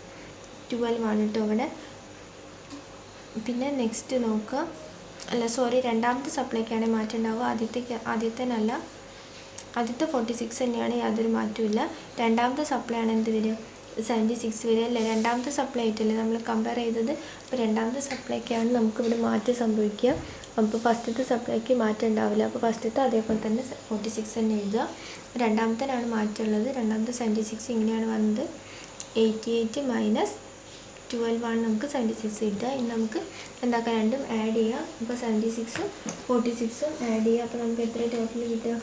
12 ആണ് കേട്ടോ ഇവിടെ. പിന്നെ നെക്സ്റ്റ് നോക്കുക. അല്ല സോറി, രണ്ടാമത്തെ സപ്ലൈക്കാണ് മാറ്റം ഉണ്ടാവുക. ആദ്യത്തേനല്ല, ആദ്യത്തെ 46 തന്നെയാണ്, യാതൊരു മാറ്റമില്ല. രണ്ടാമത്തെ സപ്ലൈ ആണ് എന്ത് വരിക? 76 വരിക അല്ലേ? രണ്ടാമത്തെ സപ്ലൈ ആയിട്ടല്ലേ നമ്മൾ കമ്പയർ ചെയ്തത്. അപ്പോൾ രണ്ടാമത്തെ സപ്ലൈക്കാണ് നമുക്കിവിടെ മാറ്റം സംഭവിക്കുക. അപ്പോൾ ഫസ്റ്റത്തെ സപ്ലൈക്ക് മാറ്റം ഉണ്ടാവില്ല. അപ്പോൾ ഫസ്റ്റത്തെ അതേപോലെ തന്നെ 46 തന്നെ എഴുതുക. രണ്ടാമത്തേനാണ് മാറ്റമുള്ളത്. രണ്ടാമത്തെ 76 ഇങ്ങനെയാണ് വന്നത്. 88 മൈനസ് 12 ആണ് നമുക്ക് 76 കിട്ടുക. ഇനി നമുക്ക് എന്താക്കാം? രണ്ടും ആഡ് ചെയ്യാം. അപ്പോൾ 76ഉം 46ഉം ആഡ് ചെയ്യുക. അപ്പോൾ നമുക്ക് എത്ര ടോട്ടൽ കിട്ടുക?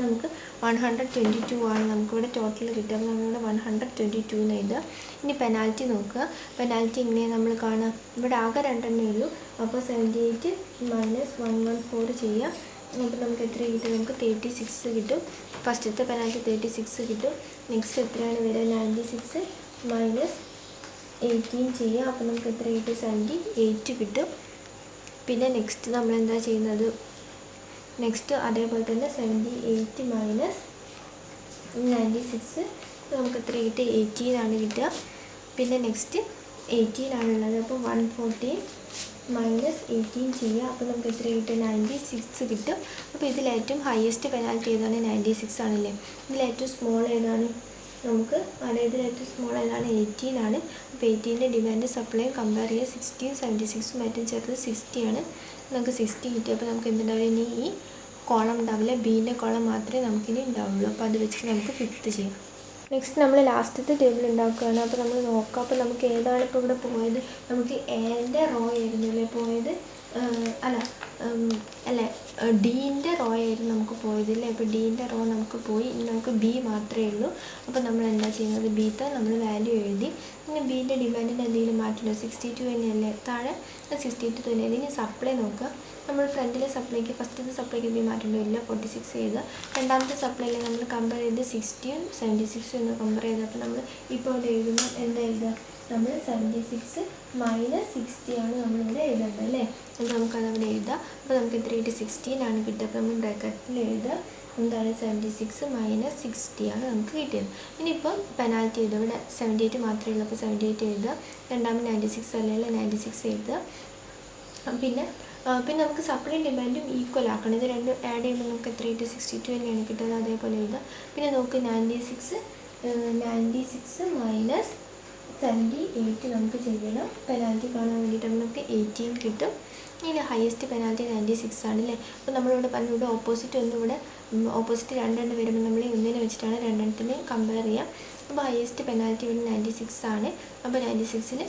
നമുക്ക് 122 ആണ് നമുക്കിവിടെ ടോട്ടൽ കിട്ടുക. അപ്പോൾ നമ്മളിവിടെ 122 എന്ന് എഴുതുക. ഇനി പെനാൽറ്റി നോക്കുക. പെനാൽറ്റി ഇങ്ങനെ നമ്മൾ കാണുക. ഇവിടെ ആകെ രണ്ടെണ്ണേ ഉള്ളൂ. അപ്പോൾ 78 മൈനസ് 114 ചെയ്യുക. അപ്പോൾ നമുക്ക് എത്ര കിട്ടും? നമുക്ക് 36 കിട്ടും. ഫസ്റ്റത്തെ പെനാൽറ്റി 36 കിട്ടും. നെക്സ്റ്റ് എത്രയാണ് വരിക? 96 മൈനസ് 18 ചെയ്യുക. അപ്പോൾ നമുക്ക് എത്ര കിട്ടും? 78 കിട്ടും. പിന്നെ നെക്സ്റ്റ് നമ്മൾ എന്താ ചെയ്യുന്നത്? നെക്സ്റ്റ് അതേപോലെ തന്നെ 78 മൈനസ് 96 നമുക്ക് എത്ര കിട്ടുക? 18 ആണ് കിട്ടുക. പിന്നെ നെക്സ്റ്റ് 18 ആണുള്ളത്. അപ്പോൾ 114 മൈനസ് 18 ചെയ്യുക. അപ്പോൾ നമുക്ക് എത്ര കിട്ടും? 96 കിട്ടും. അപ്പോൾ ഇതിലേറ്റവും ഹയസ്റ്റ് പെനാൽറ്റി ഏതാണ്? 96 ആണല്ലേ. ഇതിലേറ്റവും സ്മോൾ ഏതാണ്? നമുക്ക് ഇതിലേറ്റവും സ്മോൾ ഏതാണ്? 18 ആണ്. അപ്പോൾ 18ൻ്റെ ഡിമാൻഡ് സപ്ലൈയും കമ്പയർ ചെയ്യുക. 60ഉം 76ഉം ഏറ്റവും ചെറുത് 60 ആണ്. നമുക്ക് 60 കിട്ടി. അപ്പോൾ നമുക്ക് എന്തുണ്ടാവില്ല? ഇനി ഈ കോളം ഉണ്ടാവില്ല, ബീൻ്റെ കോളം മാത്രമേ നമുക്കിനി ഉണ്ടാവുള്ളൂ. അപ്പോൾ അത് വെച്ചിട്ട് നമുക്ക് ഫിഫ്ത്ത് ചെയ്യാം. നെക്സ്റ്റ് നമ്മൾ ലാസ്റ്റത്തെ ടേബിൾ ഉണ്ടാക്കുകയാണ്. അപ്പോൾ നമ്മൾ നോക്കാം. അപ്പോൾ നമുക്ക് ഏതാണ് ഇപ്പോൾ ഇവിടെ പോയത്? നമുക്ക് എൻ്റെ റോ ആയിരുന്നു അല്ലേ പോയത്? അല്ല ഡീൻ്റെ റോ ആയിരുന്നു നമുക്ക് പോയതില്ലേ. അപ്പോൾ ഡീൻ്റെ റോ നമുക്ക് പോയി. ഇനി നമുക്ക് ബി മാത്രമേ ഉള്ളൂ. അപ്പോൾ നമ്മൾ എന്താ ചെയ്യുന്നത്? ബിത്തെ നമ്മൾ വാല്യൂ എഴുതി. ഇനി ബീൻ്റെ ഡിമാൻഡിന് എന്തെങ്കിലും മാറ്റില്ല? 62 തന്നെയല്ലേ താഴെ? 62 തന്നെയാണ്. ഇനി സപ്ലൈ നോക്കുക. നമ്മൾ ഫ്രണ്ടിലെ സപ്ലൈക്ക് ഫസ്റ്റത്തെ സപ്ലൈക്ക് ബി മാറ്റേണ്ടി വരില്ല, 46 ചെയ്ത്. രണ്ടാമത്തെ സപ്ലൈയിൽ നമ്മൾ കമ്പയർ ചെയ്ത് 60ഉം 76ഉം എന്ന് കമ്പയർ ചെയ്ത്. അപ്പോൾ നമ്മൾ ഇപ്പോൾ ഇവിടെ എഴുതുമ്പോൾ എന്താ എഴുതുക? നമ്മൾ 76 മൈനസ് 60 ആണ് നമ്മളിവിടെ എഴുതേണ്ടത് അല്ലേ. അപ്പോൾ നമുക്കതവിടെ എഴുതാം. അപ്പോൾ നമുക്ക് എത്ര കിട്ടി? 16 ആണ് കിട്ടുക. അപ്പോൾ നമ്മൾ ബ്രാക്കറ്റിൽ എഴുതുക എന്താണ്? 76 മൈനസ് 60 ആണ് നമുക്ക് കിട്ടിയത്. ഇനിയിപ്പോൾ പെനാൽറ്റി എഴുതുക. ഇവിടെ 78 മാത്രമേ ഉള്ളൂ. അപ്പോൾ 78 എഴുതുക. രണ്ടാമത് 96 അല്ലെങ്കിൽ 96 എഴുതുക. പിന്നെ നമുക്ക് സപ്ലൈ ഡിമാൻഡും ഈക്വൽ ആക്കണം. ഇത് രണ്ടും ആഡ് ചെയ്യുമ്പോൾ നമുക്ക് എത്ര കിട്ടും? 62 തന്നെയാണ് കിട്ടുന്നത്. അതേപോലെ എഴുതുക. പിന്നെ നമുക്ക് 96 മൈനസ് 78 നമുക്ക് ചെയ്യണം. പെനാൽറ്റി കാണാൻ വേണ്ടിയിട്ട് നമുക്ക് 18 കിട്ടും. ഇനി ഹയസ്റ്റ് പെനാൽറ്റി 96 ആണല്ലേ. അപ്പോൾ നമ്മളിവിടെ പറഞ്ഞു ഇവിടെ ഓപ്പോസിറ്റ് ഓപ്പോസിറ്റ് രണ്ടെണ്ണം വരുമ്പോൾ നമ്മൾ ഒന്നിനെ വെച്ചിട്ടാണ് രണ്ടെണ്ണത്തിന് കമ്പയർ ചെയ്യാം. അപ്പോൾ ഹയസ്റ്റ് പെനാൽറ്റി ഇവിടെ 96 ആണ്. അപ്പോൾ 96ൽ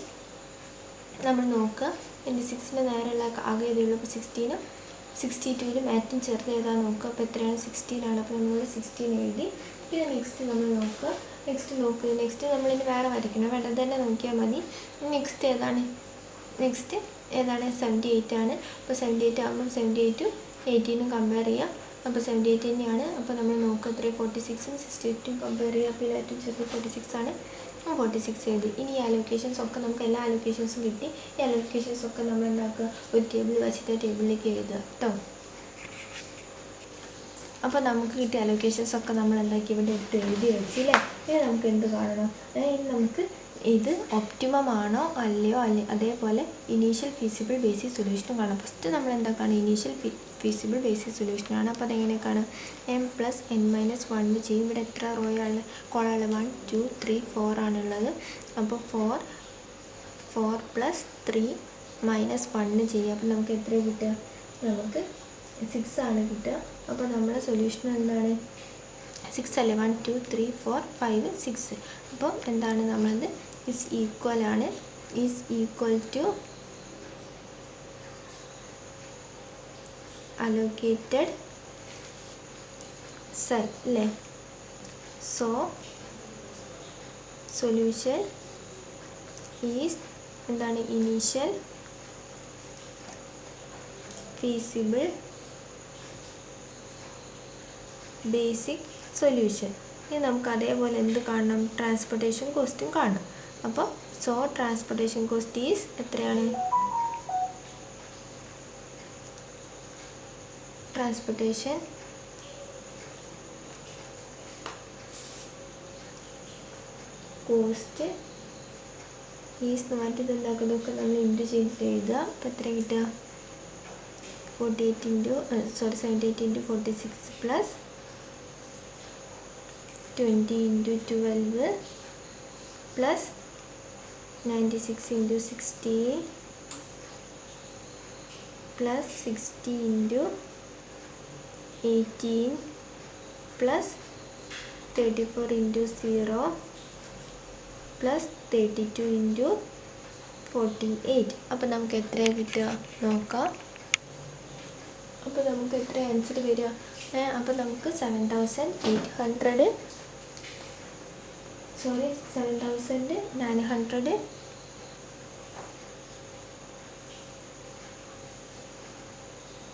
നമ്മൾ നോക്കുക. 96ൻ്റെ നേരെയുള്ള ആകെ ഏതുള്ളൂ? അപ്പോൾ 16ഉം 62ലും ഏറ്റവും ചെറുത് ഏതാണെന്ന് നോക്കുക. അപ്പോൾ എത്രയാണ്? 16 ആണ്. അപ്പോൾ നമ്മൾ 16 എഴുതി. പിന്നെ നെക്സ്റ്റ് നമ്മൾ നോക്കുക. നെക്സ്റ്റ് നമ്മളിനി വേറെ വരയ്ക്കണം, വേണ്ടത് തന്നെ നോക്കിയാൽ മതി. നെക്സ്റ്റ് ഏതാണ്? 78 ആണ്. അപ്പോൾ 78 ആകുമ്പോൾ 78ഉം 18ഉം കമ്പയർ ചെയ്യാം. അപ്പോൾ 78 തന്നെയാണ്. അപ്പോൾ നമ്മൾ നോക്കുക എത്ര? 46ഉം 68ഉം കമ്പയർ ചെയ്യുക. അപ്പോൾ ഏറ്റവും ചെറുത് 46 ആണ്. 46 എഴുതി. ഇനി ഈ അലോക്കേഷൻസ് ഒക്കെ നമുക്ക് എല്ലാ അലോക്കേഷൻസും കിട്ടി. ഈ അലോക്കേഷൻസ് ഒക്കെ നമ്മൾ എന്താക്കുക? ഒരു ടേബിൾ വെച്ചിട്ട് ടേബിളിലേക്ക് എഴുതുക കേട്ടോ. അപ്പോൾ നമുക്ക് കിട്ടിയ അലോക്കേഷൻസ് ഒക്കെ നമ്മൾ എന്താക്കി ഇവിടെ എടുത്ത് എഴുതി വെച്ചില്ലേ. ഇനി നമുക്ക് എന്ത് കാണണം? ഇനി നമുക്ക് ഇത് ഒപ്റ്റിമം ആണോ അല്ലയോ അതേപോലെ ഇനീഷ്യൽ ഫീസിബിൾ ബേസിക് സൊല്യൂഷനും കാണാം. ഫസ്റ്റ് നമ്മൾ എന്താ കാണുക? ഇനീഷ്യൽ ഫീസിബിൾ ബേസിക് സൊല്യൂഷനാണ്. അപ്പോൾ അതെങ്ങനെ കാണാം? m+n-1 ചെയ്യും. ഇവിടെ എത്ര റോയാണ്? കോളാണ് 1 2 3 4 ആണുള്ളത്. അപ്പോൾ 4 + 3 - 1 ചെയ്യുക. അപ്പോൾ നമുക്ക് എത്ര കിട്ടുക? നമുക്ക് 6 ആണ് കിട്ടുക. അപ്പോൾ നമ്മുടെ സൊല്യൂഷൻ എന്താണ്? 6 അല്ലേ? 1 2 3 4 5 6. അപ്പോൾ എന്താണ് നമ്മളത്? Is equal to allocated cell അല്ലേ. സോ സൊല്യൂഷൻ ഈസ് എന്താണ്? Initial feasible basic solution. ഇനി നമുക്ക് അതേപോലെ എന്ത് കാണണം? ട്രാൻസ്പോർട്ടേഷൻ കോസ്റ്റും കാണണം. അപ്പോൾ ട്രാൻസ്പോർട്ടേഷൻ കോസ്റ്റ് ഈസ് എത്രയാണ്? ട്രാൻസ്പോർട്ടേഷൻ കോസ്റ്റ് ഈസ് എന്ന് മാറ്റി ഇതുണ്ടാക്കുന്നതൊക്കെ നമ്മൾ ഇൻറ്റു ചെയ്തിട്ട് എഴുതുക. അപ്പോൾ എത്ര കിട്ടുക? 78 into 46 plus 20 into 12 plus 96 into 60 plus 60 into 18 plus 34 into 0 plus 32 into 48. അപ്പോൾ നമുക്ക് എത്ര കിട്ടുക നോക്കാം. അപ്പോൾ നമുക്ക് എത്ര ആൻസർ വരിക? അപ്പോൾ നമുക്ക് 7,900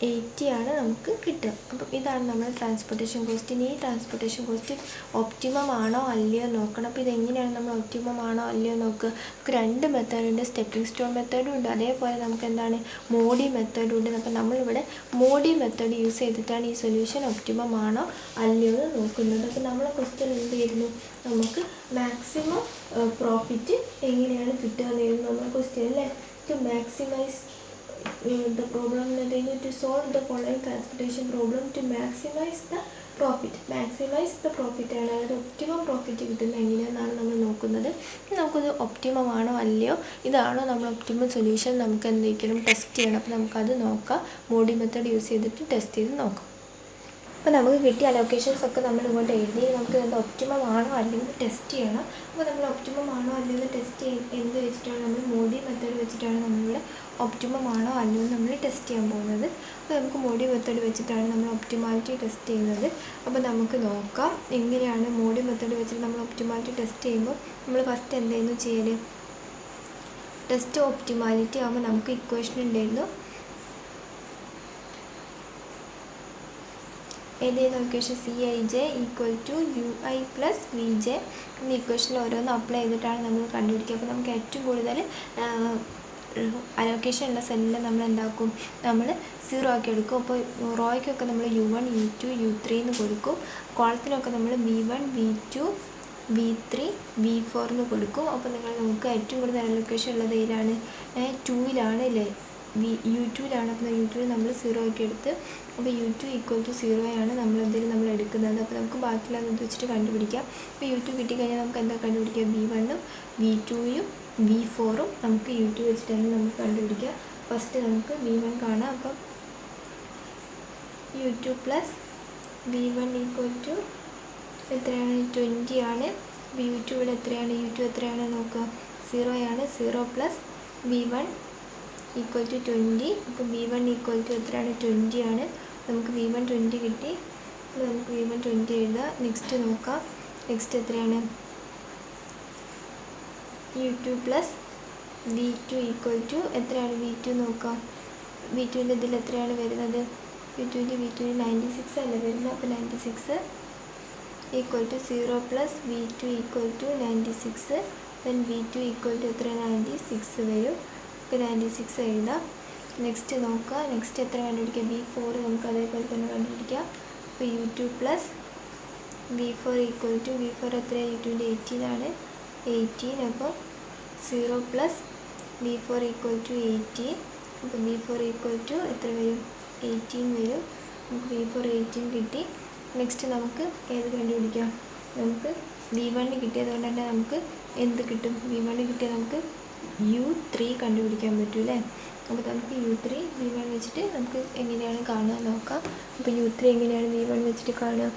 80 ആണ് നമുക്ക് കിട്ടുക. അപ്പം ഇതാണ് നമ്മൾ ട്രാൻസ്പോർട്ടേഷൻ കോസ്റ്റ്. ഇനി ഈ ട്രാൻസ്പോർട്ടേഷൻ കോസ്റ്റ് ഒപ്റ്റിമം ആണോ അല്ലയോ നോക്കണം. അപ്പോൾ ഇതെങ്ങനെയാണ് നമ്മൾ ഒപ്റ്റിമം ആണോ അല്ലയോ നോക്കുക? നമുക്ക് 2 മെത്തേഡുണ്ട്. സ്റ്റെപ്പിംഗ് സ്റ്റോൺ മെത്തേഡും ഉണ്ട്, അതേപോലെ നമുക്ക് എന്താണ് മോഡി മെത്തേഡും ഉണ്ട്. അപ്പോൾ നമ്മളിവിടെ മോഡി മെത്തേഡ് യൂസ് ചെയ്തിട്ടാണ് ഈ സൊല്യൂഷൻ ഒപ്റ്റിമം ആണോ അല്ലയോ എന്ന് നോക്കുന്നത്. അപ്പോൾ നമ്മളെ ക്വസ്റ്റ്യൻ എന്ത് ചെയ്യുന്നു? നമുക്ക് മാക്സിമം പ്രോഫിറ്റ് എങ്ങനെയാണ് കിട്ടുക എന്നായിരുന്നു നമ്മുടെ ക്വസ്റ്റ്യൻ അല്ലേ. To maximise the problem that they need to solve the following transportation problem to maximize the profit. ആണ് അതായത് ഒപ്റ്റിമം പ്രോഫിറ്റ് കിട്ടുന്നത് എങ്ങനെയാണെന്നാണ് നമ്മൾ നോക്കുന്നത്. നമുക്കത് ഒപ്റ്റിമം ആണോ അല്ലയോ, ഇതാണോ നമ്മൾ ഒപ്റ്റിമം സൊല്യൂഷൻ, നമുക്ക് എന്ത് ചെയ്യണം? ടെസ്റ്റ് ചെയ്യണം. അപ്പോൾ നമുക്കത് നോക്കാം. മോഡി മെത്തേഡ് യൂസ് ചെയ്തിട്ട് ടെസ്റ്റ് ചെയ്ത് നോക്കാം. അപ്പോൾ നമുക്ക് കിട്ടിയ അലോക്കേഷൻസ് ഒക്കെ നമ്മൾ ഇങ്ങോട്ട് എഴുതി നമുക്ക് ഇത് ഒപ്റ്റിമം ആണോ അല്ലെങ്കിൽ ടെസ്റ്റ് ചെയ്യണം. അപ്പോൾ നമ്മൾ ഒപ്റ്റിമം ആണോ അല്ലെങ്കിൽ ടെസ്റ്റ് എന്ത് വെച്ചിട്ടാണ്? നമ്മൾ മോഡി മെത്തേഡ് വെച്ചിട്ടാണ് നമ്മളിവിടെ ഒപ്റ്റിമം ആണോ അല്ലയോ നമ്മൾ ടെസ്റ്റ് ചെയ്യാൻ പോകുന്നത്. അപ്പോൾ നമുക്ക് മോഡി മെത്തേഡ് വെച്ചിട്ടാണ് നമ്മൾ ഒപ്റ്റിമാലിറ്റി ടെസ്റ്റ് ചെയ്യുന്നത്. അപ്പോൾ നമുക്ക് നോക്കാം എങ്ങനെയാണ് മോഡി മെത്തേഡ് വെച്ചിട്ട് നമ്മൾ ഒപ്റ്റിമാലിറ്റി ടെസ്റ്റ് ചെയ്യുമ്പോൾ നമ്മൾ ഫസ്റ്റ് എന്തായിരുന്നു ചെയ്യൽ? ടെസ്റ്റ് ഒപ്റ്റിമാലിറ്റി ആകുമ്പോൾ നമുക്ക് ഇക്വേഷൻ ഉണ്ടായിരുന്നു. ഏതായിരുന്നു ഇക്വേഷൻ? CIJ = UI + VJ എന്ന ഇക്വേഷനിൽ ഓരോന്ന് അപ്ലൈ ചെയ്തിട്ടാണ് നമ്മൾ കണ്ടുപിടിക്കുക. അപ്പോൾ നമുക്ക് ഏറ്റവും കൂടുതൽ അലോക്കേഷൻ ഉള്ള സെല്ലിൽ നമ്മൾ എന്താക്കും? നമ്മൾ 0 ആക്കി എടുക്കും. അപ്പോൾ റോയ്ക്കൊക്കെ നമ്മൾ U1 U2 U3 എന്ന് കൊടുക്കും. കോളത്തിനൊക്കെ നമ്മൾ V1 V2 V3 V4 എന്ന് കൊടുക്കും. അപ്പോൾ നമുക്ക് ഏറ്റവും കൂടുതൽ അലോക്കേഷൻ ഉള്ളത് ഏതാണ്? 2ലാണ് അല്ലേ? U2ലാണ്. അപ്പോൾ U2 നമ്മൾ 0 ആക്കി എടുത്ത് അപ്പോൾ U2 = 0 ആണ് നമ്മൾ എടുക്കുന്നത്. അപ്പോൾ നമുക്ക് ബാക്കിയുള്ളത് വെച്ചിട്ട് കണ്ടുപിടിക്കാം. അപ്പോൾ U2 കിട്ടിക്കഴിഞ്ഞാൽ നമുക്ക് എന്താ കണ്ടുപിടിക്കാം? V1ഉം V2ഉം V4ഉം നമുക്ക് U2 വെച്ചിട്ടാണ് നമുക്ക് കണ്ടുപിടിക്കാം. ഫസ്റ്റ് നമുക്ക് V1 കാണാം. അപ്പം U2 + V1 = എത്രയാണ്? 20 ആണ്. അപ്പോൾ U2 ഇവിടെ എത്രയാണ്? U2 എത്രയാണ് നോക്കുക? 0 ആണ്. 0 + V1 = 20. അപ്പോൾ V1 = എത്രയാണ്? 20 ആണ്. നമുക്ക് V1 20 കിട്ടി. അപ്പോൾ നമുക്ക് V1 20 എഴുതാം. നെക്സ്റ്റ് നോക്കാം. നെക്സ്റ്റ് എത്രയാണ്? U2 + V2 = എത്രയാണ്? V2 നോക്കാം. V2ൻ്റെ ഇതിൽ എത്രയാണ് വരുന്നത്? V2 96 അല്ലേ വരുന്നത്. അപ്പോൾ 96 = 0 + V2 = 96. ദെൻ V2 = എത്ര? 96 വരും. അപ്പോൾ 96 എഴുതാം. നെക്സ്റ്റ് നോക്കുക. നെക്സ്റ്റ് എത്ര കണ്ടുപിടിക്കുക? V4 നമുക്ക് അതേപോലെ തന്നെ കണ്ടുപിടിക്കാം. അപ്പോൾ U2 + V4 = V4 എത്രയാണ്? U2ൻ്റെ 18 ആണ്. 18. അപ്പോൾ 0 + V4 = 18. അപ്പോൾ V4 = എത്ര വരും? 18 വരും. നമുക്ക് V4 18 കിട്ടി. നെക്സ്റ്റ് നമുക്ക് ഏത് കണ്ടുപിടിക്കാം? നമുക്ക് V1 കിട്ടിയതുകൊണ്ട് തന്നെ നമുക്ക് എന്ത് കിട്ടും? V1 കിട്ടിയാൽ നമുക്ക് U3 കണ്ടുപിടിക്കാൻ പറ്റും അല്ലേ. അപ്പോൾ നമുക്ക് U3 V1 വെച്ചിട്ട് നമുക്ക് എങ്ങനെയാണ് കാണുക നോക്കാം. അപ്പോൾ U3 എങ്ങനെയാണ് V1 വെച്ചിട്ട് കാണുക?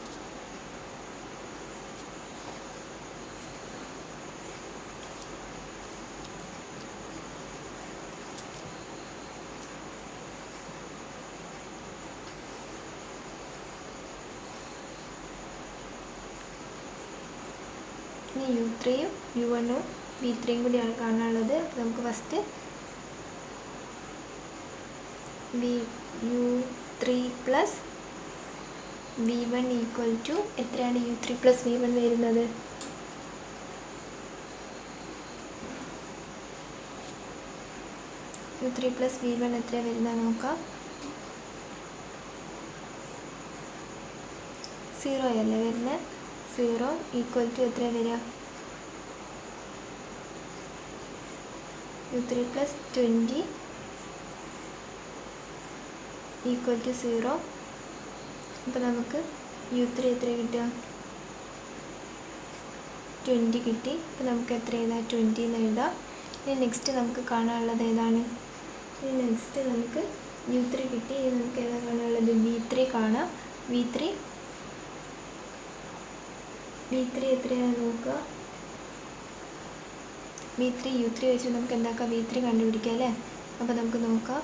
ഇനി U3യും U1ഉം V3യും കൂടിയാണ് കാണാനുള്ളത്. അപ്പോൾ നമുക്ക് first U3 + V1 equal to എത്രയാണ് U3 പ്ലസ് V1 വരുന്നത്? U3 പ്ലസ് V1 എത്രയാണ് വരുന്നത് നോക്കാം. 0 അല്ലേ വരുന്നത്? 0 ഈക്വൽ ടു എത്ര വരിക? U3 plus 20 equal to 0. അപ്പോൾ നമുക്ക് U3 എത്ര കിട്ടുക? 20 കിട്ടി. അപ്പോൾ നമുക്ക് എത്ര എഴുതാം? 20 എന്ന് എഴുതാം. ഇനി നെക്സ്റ്റ് നമുക്ക് കാണാനുള്ളത് ഏതാണ്? ഇനി നെക്സ്റ്റ് നമുക്ക് U3 കിട്ടി. ഇനി നമുക്ക് ഏതാ കാണാനുള്ളത്? V3 കാണാം. V3 എത്രയാണ് നോക്കുക. V3 U3 വെച്ച് നമുക്ക് എന്താക്കാം? V3 കണ്ടുപിടിക്കാം അല്ലേ? അപ്പോൾ നമുക്ക് നോക്കാം.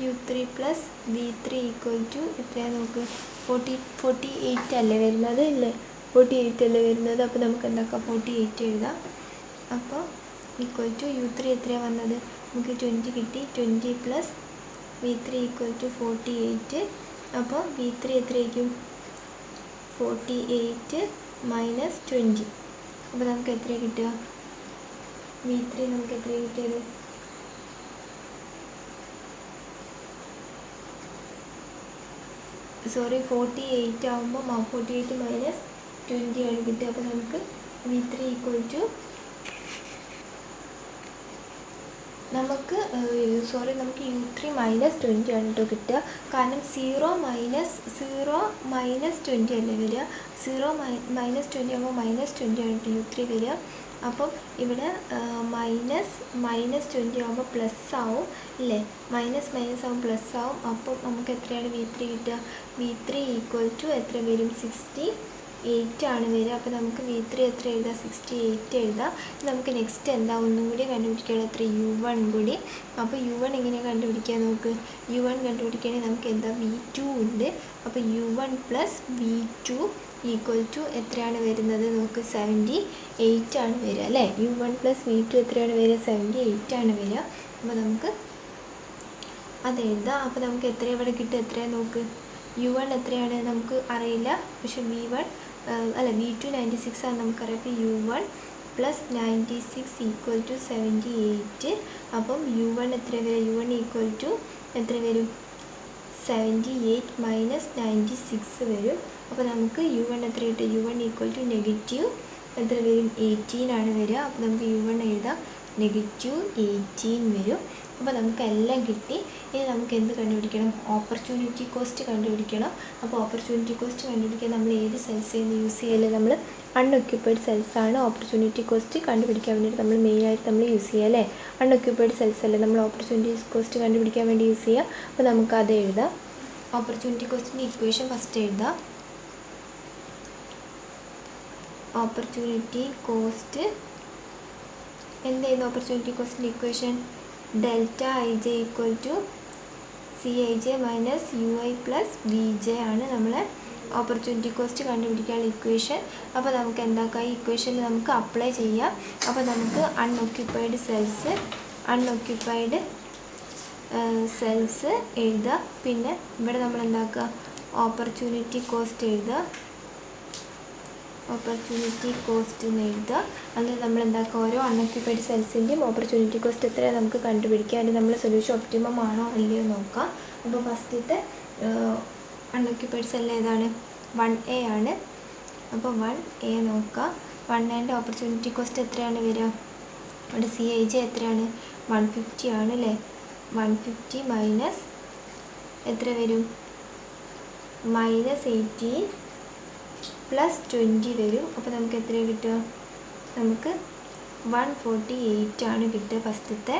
U3 plus V3 equal to എത്രയാണ് നോക്ക്? 48 അല്ലേ വരുന്നത്? ഇല്ലേ, 48 അല്ലേ വരുന്നത്? അപ്പോൾ നമുക്ക് എന്താക്കാം? 48 എഴുതാം. അപ്പോൾ ഈക്വൽ ടു U3 എത്രയാണ് വന്നത്? നമുക്ക് 20 കിട്ടി. 20 പ്ലസ് V3 ഈക്വൽ ടു 48. അപ്പോൾ V3 എത്രയായിരിക്കും? 48 മൈനസ് 20. അപ്പോൾ നമുക്ക് എത്ര കിട്ടുക? V3 നമുക്ക് എത്ര കിട്ടിയത്? സോറി, 48 ആകുമ്പോൾ 48 മൈനസ് 20 ആണ് കിട്ടുക. അപ്പോൾ നമുക്ക് V3 ഈക്വൽ ടു നമുക്ക് U3 മൈനസ് 20 ആണ് കേട്ടോ കിട്ടുക. കാരണം 0 മൈനസ് 20 അല്ലേ വരിക? 0 മൈനസ് 20 ആകുമ്പോൾ മൈനസ് 20 ആണ് കേട്ടോ U3 വരിക. അപ്പം ഇവിടെ മൈനസ് 20 ആകുമ്പോൾ പ്ലസ് ആവും ഇല്ലേ? മൈനസ് ആവും പ്ലസ് ആവും. അപ്പം നമുക്ക് എത്രയാണ് V3 കിട്ടുക? V3 ഈക്വൽ ടു എത്ര വരും? 68 ആണ് വരിക. അപ്പോൾ നമുക്ക് V3 എത്ര എഴുതാം? 68 എഴുതാം. നമുക്ക് നെക്സ്റ്റ് എന്താ ഒന്നും കൂടി കണ്ടുപിടിക്കണം. എത്ര? U1 കൂടി. അപ്പോൾ U1 എങ്ങനെയാണ് കണ്ടുപിടിക്കാൻ നോക്ക്. U1 കണ്ടുപിടിക്കുകയാണെങ്കിൽ നമുക്ക് എന്താ? V2 ഉണ്ട്. അപ്പോൾ U1 plus V2 equal to എത്രയാണ് വരുന്നത് നോക്ക്? 78 ആണ് വരിക അല്ലേ? U1 പ്ലസ് V2 എത്രയാണ് വരിക? 78 ആണ് വരിക. അപ്പോൾ നമുക്ക് അത് എഴുതാം. അപ്പോൾ നമുക്ക് എത്ര ഇവിടെ കിട്ടും? എത്രയാണ് നോക്ക്? U1 എത്രയാണ് നമുക്ക് അറിയില്ല, പക്ഷെ V2 96 ആണ് നമുക്കറിയാം. അപ്പോൾ U1 പ്ലസ് 96 ഈക്വൽ ടു 78. അപ്പം U1 എത്ര വരും? U1 ഈക്വൽ ടു എത്ര വരും? 78 മൈനസ് 96 വരും. അപ്പോൾ നമുക്ക് U1 എത്ര കിട്ടും? U1 ഈക്വൽ ടു നെഗറ്റീവ് എത്ര വരും? 18 ആണ് വരിക. അപ്പോൾ നമുക്ക് U1 എഴുതാം. നെഗറ്റീവ് 18 വരും. അപ്പോൾ നമുക്ക് എല്ലാം കിട്ടി. ഇനി നമുക്ക് എന്ത് കണ്ടുപിടിക്കണം? ഓപ്പർച്യൂണിറ്റി കോസ്റ്റ് കണ്ടുപിടിക്കണം. അപ്പോൾ ഓപ്പർച്യൂണിറ്റി കോസ്റ്റ് കണ്ടുപിടിക്കാൻ നമ്മൾ ഏത് സെൽസ് യൂസ് ചെയ്യല്? നമ്മൾ അൺഒക്യുപ്പൈഡ് സെൽസാണ് ഓപ്പർച്യൂണിറ്റി കോസ്റ്റ് കണ്ടുപിടിക്കാൻ വേണ്ടിയിട്ട് നമ്മൾ മെയിനായിട്ട് യൂസ് ചെയ്യുക അല്ലേ? അൺഒക്യുപ്പൈഡ് സെൽസ് അല്ലേ നമ്മൾ ഓപ്പർച്യൂണിറ്റി കോസ്റ്റ് കണ്ടുപിടിക്കാൻ വേണ്ടി യൂസ് ചെയ്യുക. അപ്പോൾ നമുക്ക് അത് എഴുതാം. ഓപ്പർച്യൂണിറ്റി കോസ്റ്റിൻ്റെ ഇക്വേഷൻ ഫസ്റ്റ് എഴുതാം. ഓപ്പർച്യൂണിറ്റി കോസ്റ്റ് എന്തായിരുന്നു? ഓപ്പർച്യൂണിറ്റി കോസ്റ്റിൻ്റെ equation delta ij equal to Cij minus UI plus Vj ആണ് നമ്മളെ ഓപ്പർച്യൂണിറ്റി കോസ്റ്റ് കണ്ടുപിടിക്കാനുള്ള ഇക്വേഷൻ. അപ്പോൾ നമുക്ക് എന്താക്കാം? ഈ ഇക്വേഷനിൽ നമുക്ക് അപ്ലൈ ചെയ്യാം. അപ്പോൾ നമുക്ക് അൺഒക്യുപ്പൈഡ് സെൽസ് എഴുതുക. പിന്നെ ഇവിടെ നമ്മൾ എന്താക്കുക? ഓപ്പർച്യൂണിറ്റി കോസ്റ്റ് എഴുതുക. ഓപ്പർച്യൂണിറ്റി കോസ്റ്റ് എന്ന് എഴുതുക. എന്നിട്ട് നമ്മൾ എന്താക്കുക? ഓരോ അൺഒക്യുപ്പൈഡ് സെൽസിൻ്റെയും ഓപ്പർച്യൂണിറ്റി കോസ്റ്റ് എത്രയാണ് നമുക്ക് കണ്ടുപിടിക്കുക. അതിന് നമ്മൾ സൊല്യൂഷൻ ഒപ്റ്റിമം ആണോ അല്ലയോ നോക്കാം. അപ്പോൾ ഫസ്റ്റത്തെ അൺഒക്യുപ്പൈഡ് സെൽ ഏതാണ്? 1A ആണ്. അപ്പോൾ 1A നോക്കാം. 1Aൻ്റെ ഓപ്പർച്യൂണിറ്റി കോസ്റ്റ് എത്രയാണ് വരിക? അവിടെ Cij എത്രയാണ്? 150 ആണ് അല്ലേ? 150 മൈനസ് എത്ര വരും? മൈനസ് 18 പ്ലസ് 20 വരും. അപ്പോൾ നമുക്ക് എത്ര കിട്ടുക? നമുക്ക് 148 ആണ് കിട്ടുക ഫസ്റ്റത്തെ.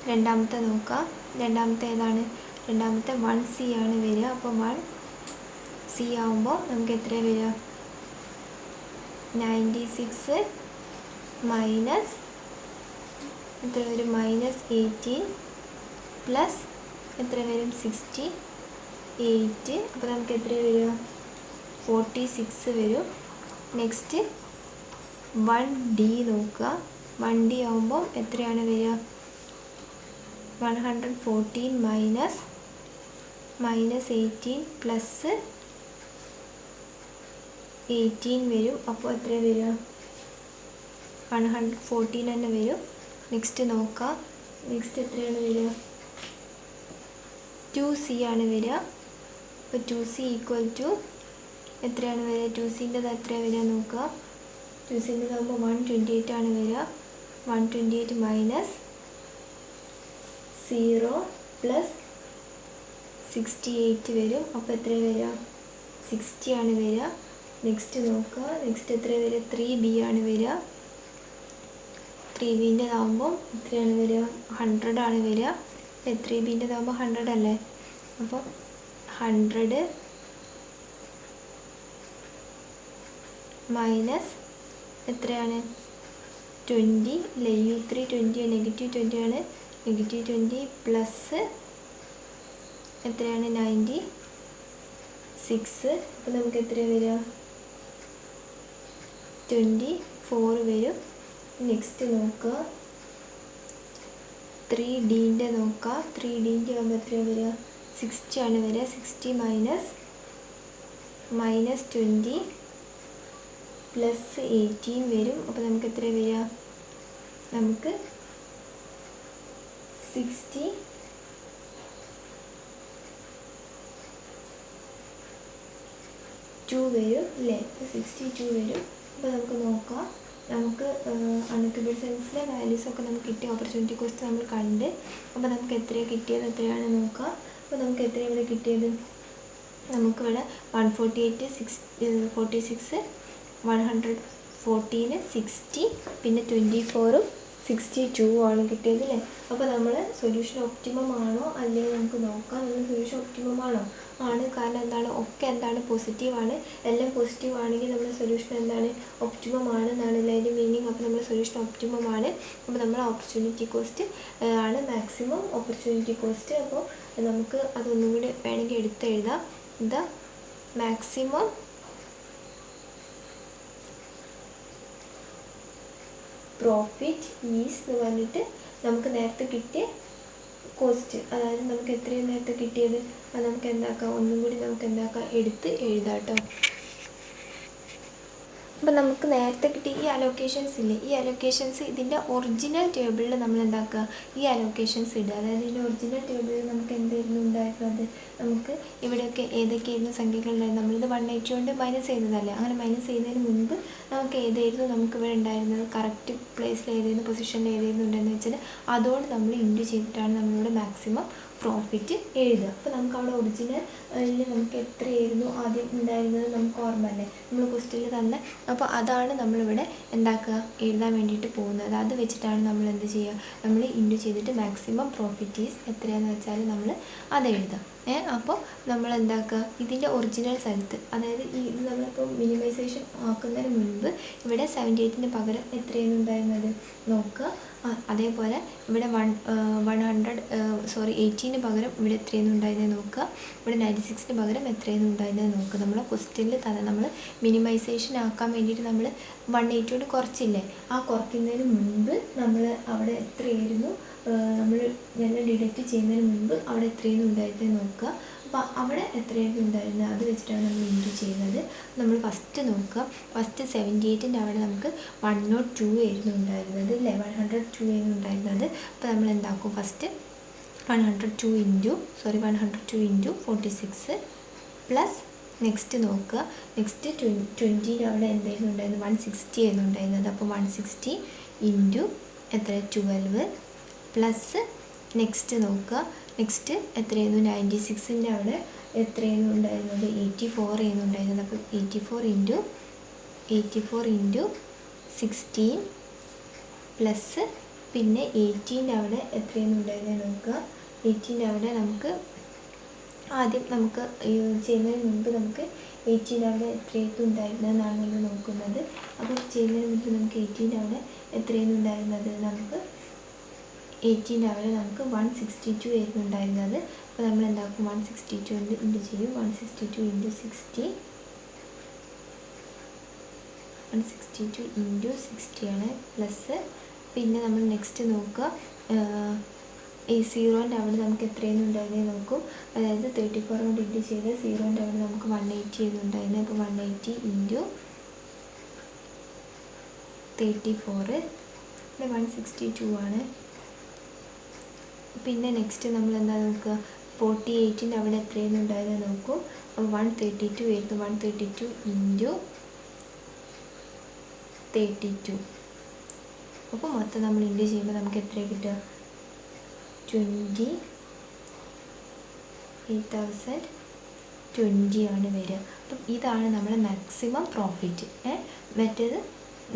രണ്ടാമത്തെ നോക്കാം. രണ്ടാമത്തെ ഏതാണ്? രണ്ടാമത്തെ 1C ആണ് വരിക. അപ്പോൾ 1C ആകുമ്പോൾ നമുക്ക് എത്ര വരിക? 96 മൈനസ് എത്ര വരും? മൈനസ് 18 പ്ലസ് എത്ര വരും? 68. അപ്പോൾ നമുക്ക് എത്ര വരിക? 46 വരും. നെക്സ്റ്റ് 1D നോക്കുക. 1D ആകുമ്പോൾ എത്രയാണ് വരിക? 114 മൈനസ് -18 പ്ലസ് 18 വരും. അപ്പോൾ എത്ര വരിക? 114 തന്നെ വരും. നെക്സ്റ്റ് നോക്കാം. നെക്സ്റ്റ് എത്രയാണ് വരിക? 2c ആണ് വരിക. അപ്പോൾ 2c ഈക്വൽ ടു എത്രയാണ് വരിക? 2cൻ്റെത് എത്രയാണ് വരിക നോക്കുക. 2cൻ്റെതാകുമ്പോൾ 128 ആണ് വരിക. 128 മൈനസ് 0 പ്ലസ് 68 വരും. അപ്പോൾ എത്ര വരിക? 60 ആണ് വരിക. നെക്സ്റ്റ് നോക്കുക. നെക്സ്റ്റ് എത്ര വരിക? 3b ആണ് വരിക. 3bൻ്റെതാകുമ്പോൾ എത്രയാണ് വരിക? 100 ആണ് വരിക. 3bൻ്റെതാകുമ്പോൾ 100 അല്ലേ? അപ്പോൾ 100 മൈനസ് എത്രയാണ്? 20 അല്ലേ? u3 20 -20 ആണ്. -20 പ്ലസ് എത്രയാണ്? 96. അപ്പോൾ നമുക്ക് എത്ര വരിക? 24 വരും. നെക്സ്റ്റ് നോക്കുക. 3dൻ്റെ നോക്കുക. 3dൻ്റെ ആകുമ്പോൾ എത്ര വരിക? 60 ആണ് വരിക. 60 മൈനസ് 20 പ്ലസ് 18 വരും. അപ്പോൾ നമുക്ക് എത്ര വരിക? നമുക്ക് 62 വരും അല്ലേ? 62 വരും. അപ്പോൾ നമുക്ക് നോക്കാം. നമുക്ക് അൺഅക്കൗണ്ടബിൾ സെൻസിലെ വാല്യൂസൊക്കെ നമുക്ക് കിട്ടിയ ഓപ്പർച്യൂണിറ്റി കോസ്റ്റ് നമ്മൾ കണ്ട്. അപ്പോൾ നമുക്ക് എത്രയാണ് കിട്ടിയത്? എത്രയാണ് നോക്കാം. അപ്പോൾ നമുക്ക് എത്രയാണ് ഇവിടെ കിട്ടിയത്? നമുക്കിവിടെ 148 46 114 60 പിന്നെ 24 62 ആണ് കിട്ടിയത് അല്ലേ? അപ്പോൾ നമ്മൾ സൊല്യൂഷൻ ഒപ്റ്റിമം ആണോ അല്ലെങ്കിൽ നമുക്ക് നോക്കാം. നമ്മൾ സൊല്യൂഷൻ ഒപ്റ്റിമം ആണോ? ആണ്. കാരണം എന്താണ്? ഒക്കെ എന്താണ്? പോസിറ്റീവാണ്. എല്ലാം പോസിറ്റീവ് ആണെങ്കിൽ നമ്മുടെ സൊല്യൂഷൻ എന്താണ്? ഒപ്റ്റിമം ആണ് എന്നാണ് അതിൻ്റെ മീനിങ്. അപ്പോൾ നമ്മുടെ സൊല്യൂഷൻ ഒപ്റ്റിമം ആണ്. അപ്പോൾ നമ്മൾ ഓപ്പർച്യൂണിറ്റി കോസ്റ്റ് ആണ് മാക്സിമം ഓപ്പർച്യൂണിറ്റി കോസ്റ്റ്. അപ്പോൾ നമുക്ക് അതൊന്നും കൂടി വേണമെങ്കിൽ എടുത്തെഴുതാം. ദ മാക്സിമം പ്രോഫിറ്റ് ഈസ് എന്ന് പറഞ്ഞിട്ട് നമുക്ക് നേരത്തെ കിട്ടിയ കോസ്റ്റ്, അതായത് നമുക്ക് എത്രയും നേരത്തെ കിട്ടിയത് അത് നമുക്ക് എന്താക്കാം? ഒന്നും കൂടി നമുക്ക് എന്താക്കാം? എടുത്ത് എഴുതാം കേട്ടോ. അപ്പോൾ നമുക്ക് നേരത്തെ കിട്ടിയ ഈ അലോക്കേഷൻസ് ഇല്ലേ? ഈ അലോക്കേഷൻസ് ഇതിൻ്റെ ഒറിജിനൽ ടേബിളിൽ നമ്മൾ എന്താക്കുക? ഈ അലോക്കേഷൻസ് ഇടുക. അതായത് ഇതിൻ്റെ ഒറിജിനൽ ടേബിളിൽ നമുക്ക് എന്തായിരുന്നു ഉണ്ടായിരുന്നത്? നമുക്ക് ഇവിടെയൊക്കെ ഏതൊക്കെയായിരുന്നു സംഖ്യകളുണ്ടായിരുന്നു? നമ്മളിത് 180 കൊണ്ട് മൈനസ് ചെയ്യുന്നതല്ലേ? അങ്ങനെ മൈനസ് ചെയ്യുന്നതിന് മുൻപ് നമുക്ക് ഏതായിരുന്നു നമുക്കിവിടെ ഉണ്ടായിരുന്നത്? കറക്റ്റ് പ്ലേസിൽ ഏതായിരുന്നു പൊസിഷനിൽ ഏതായിരുന്നു ഉണ്ടായിരുന്നു വെച്ചാൽ അതുകൊണ്ട് നമ്മൾ ഇൻറ്റു ചെയ്തിട്ടാണ് നമ്മളിവിടെ മാക്സിമം പ്രോഫിറ്റ് എഴുതുക. അപ്പോൾ നമുക്ക് അവിടെ ഒറിജിനലിൽ നമുക്ക് എത്രയായിരുന്നു ആദ്യം ഉണ്ടായിരുന്നത് നമുക്ക് ഓർമ്മയല്ലേ? നമ്മൾ ക്വസ്റ്റ്യനിൽ തന്നെ. അപ്പോൾ അതാണ് നമ്മളിവിടെ എന്താക്കുക? എഴുതാൻ വേണ്ടിയിട്ട് പോകുന്നത്. അത് വെച്ചിട്ടാണ് നമ്മൾ എന്ത് ചെയ്യുക? നമ്മൾ ഇൻറ്റു ചെയ്തിട്ട് മാക്സിമം പ്രോഫിറ്റ് ഈസ് എത്രയാണെന്ന് വെച്ചാൽ നമ്മൾ അത് എഴുതാം. അപ്പോൾ നമ്മൾ എന്താക്കുക? ഇതിൻ്റെ ഒറിജിനൽ സ്ഥലത്ത്, അതായത് ഈ നമ്മളിപ്പോൾ മിനിമൈസേഷൻ ആക്കുന്നതിന് മുൻപ് ഇവിടെ 78ന് പകരം എത്രയായിരുന്നു ഉണ്ടായിരുന്നത് നോക്കുക. അതേപോലെ ഇവിടെ 18ന് പകരം ഇവിടെ എത്രയായിരുന്നു ഉണ്ടായിരുന്നത് നോക്കുക. ഇവിടെ 96ന് പകരം എത്രയായിരുന്നു ഉണ്ടായിരുന്നത് നോക്കുക. നമ്മളെ ക്വസ്റ്റ്യനിൽ തന്നെ നമ്മൾ മിനിമൈസേഷൻ ആക്കാൻ വേണ്ടിയിട്ട് നമ്മൾ 180 കൊണ്ട് കുറച്ചില്ലേ? ആ കുറയ്ക്കുന്നതിന് മുൻപ് നമ്മൾ അവിടെ എത്രയായിരുന്നു നമ്മൾ എല്ലാം ഡിഡക്റ്റ് ചെയ്യുന്നതിന് മുൻപ് അവിടെ എത്രയായിരുന്നു ഉണ്ടായിരുന്നത് നോക്കുക. അപ്പോൾ അവിടെ എത്രയായിരുന്നു ഉണ്ടായിരുന്നത് അത് വെച്ചിട്ടാണ് നമ്മൾ ഇൻറ്റു ചെയ്യുന്നത്. നമ്മൾ ഫസ്റ്റ് നോക്കുക. ഫസ്റ്റ് 78ൻ്റെ അവിടെ നമുക്ക് 102 ആയിരുന്നു ഉണ്ടായിരുന്നത് അല്ലേ? 102 ആയിരുന്നു ഉണ്ടായിരുന്നത്. അപ്പോൾ നമ്മൾ എന്താക്കും? ഫസ്റ്റ് 102 ഇൻറ്റു 46 പ്ലസ് നെക്സ്റ്റ് നോക്കുക. നെക്സ്റ്റ് 20ൻ്റെ അവിടെ എന്തായിരുന്നു ഉണ്ടായിരുന്നത്? 160 ആയിരുന്നു ഉണ്ടായിരുന്നത്. അപ്പോൾ 160 ഇൻറ്റു എത്ര? 12 പ്ലസ് നെക്സ്റ്റ് നോക്കുക. നെക്സ്റ്റ് എത്രയായിരുന്നു? 96ൻ്റെ അവിടെ എത്രയായിരുന്നു ഉണ്ടായിരുന്നത്? 84 ആയിരുന്നു ഉണ്ടായിരുന്നത്. അപ്പോൾ 84 ഇൻറ്റു 16 പ്ലസ് പിന്നെ 18ൻ്റെ അവിടെ എത്രയായിരുന്നു ഉണ്ടായിരുന്നത് നോക്കുക. 18ൻ്റെ അവിടെ നമുക്ക് ആദ്യം നമുക്ക് ചെയ്യുന്നതിന് മുൻപ് നമുക്ക് 18ൻ്റെ അവിടെ എത്രയായിരുന്നു ഉണ്ടായിരുന്നതെന്നാണ് നമ്മൾ നോക്കുന്നത്. അപ്പോൾ ചെയ്യുന്നതിന് മുൻപ് നമുക്ക് 18ൻ്റെ അവിടെ എത്രയായിരുന്നു ഉണ്ടായിരുന്നത്? നമുക്ക് 18ൻ്റെ അവിടെ നമുക്ക് 162 ആയിരുന്നു ഉണ്ടായിരുന്നത്. അപ്പോൾ നമ്മൾ എന്താക്കും? 162 കൊണ്ട് ഇൻറ്റു ചെയ്യും. 162 ഇൻറ്റു 60 ആണ് പ്ലസ് പിന്നെ നമ്മൾ നെക്സ്റ്റ് നോക്കുക. ഈ സീറോൻ്റെ അവിടെ നമുക്ക് എത്രയെന്ന് ഉണ്ടായിരുന്നത് നോക്കും. അതായത് 34 കൊണ്ട് ഇൻറ്റു ചെയ്ത് സീറോൻ്റെ അവിടെ നമുക്ക് 180 എന്നുണ്ടായിരുന്നത്. അപ്പോൾ 180 ഇൻറ്റു 34 ഇവിടെ 162 ആണ്. പിന്നെ നെക്സ്റ്റ് നമ്മൾ എന്താ നോക്കുക, 48ൻ്റെ അവിടെ എത്രയെന്ന് ഉണ്ടായിരുന്നത് നോക്കും. അപ്പോൾ 132 ആയിരുന്നു. 132 ഇൻറ്റു 32. അപ്പോൾ മൊത്തം നമ്മൾ ഇൻറ്റു ചെയ്യുമ്പോൾ നമുക്ക് എത്ര കിട്ടുക, 28,020 ആണ് വരിക. അപ്പം ഇതാണ് നമ്മുടെ മാക്സിമം പ്രോഫിറ്റ്. മറ്റേത്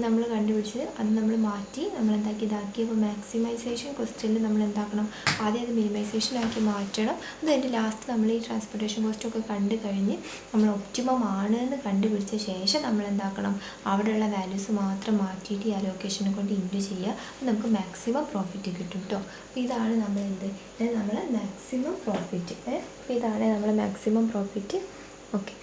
നമ്മൾ കണ്ടുപിടിച്ചത് അത് നമ്മൾ മാറ്റി നമ്മൾ എന്താക്കി ഇതാക്കി. അപ്പോൾ മാക്സിമൈസേഷൻ ക്വസ്റ്റ്യനിൽ നമ്മൾ എന്താക്കണം, ആദ്യം അത് മിനിമൈസേഷനാക്കി മാറ്റണം. അത് കഴിഞ്ഞ് ലാസ്റ്റ് നമ്മൾ ഈ ട്രാൻസ്പോർട്ടേഷൻ കോസ്റ്റൊക്കെ കണ്ടു കഴിഞ്ഞ് നമ്മൾ ഒപ്റ്റിമം ആണ് എന്ന് കണ്ടുപിടിച്ച ശേഷം നമ്മൾ എന്താക്കണം, അവിടെയുള്ള വാല്യൂസ് മാത്രം മാറ്റിയിട്ട് ഈ അലോക്കേഷനെ കൊണ്ട് ഇൻറ്റു ചെയ്യുക. അപ്പോൾ നമുക്ക് മാക്സിമം പ്രോഫിറ്റ് കിട്ടും കേട്ടോ. അപ്പോൾ ഇതാണ് നമ്മൾ നമ്മൾ മാക്സിമം പ്രോഫിറ്റ്. അപ്പോൾ ഇതാണ് നമ്മൾ മാക്സിമം പ്രോഫിറ്റ്. ഓക്കെ.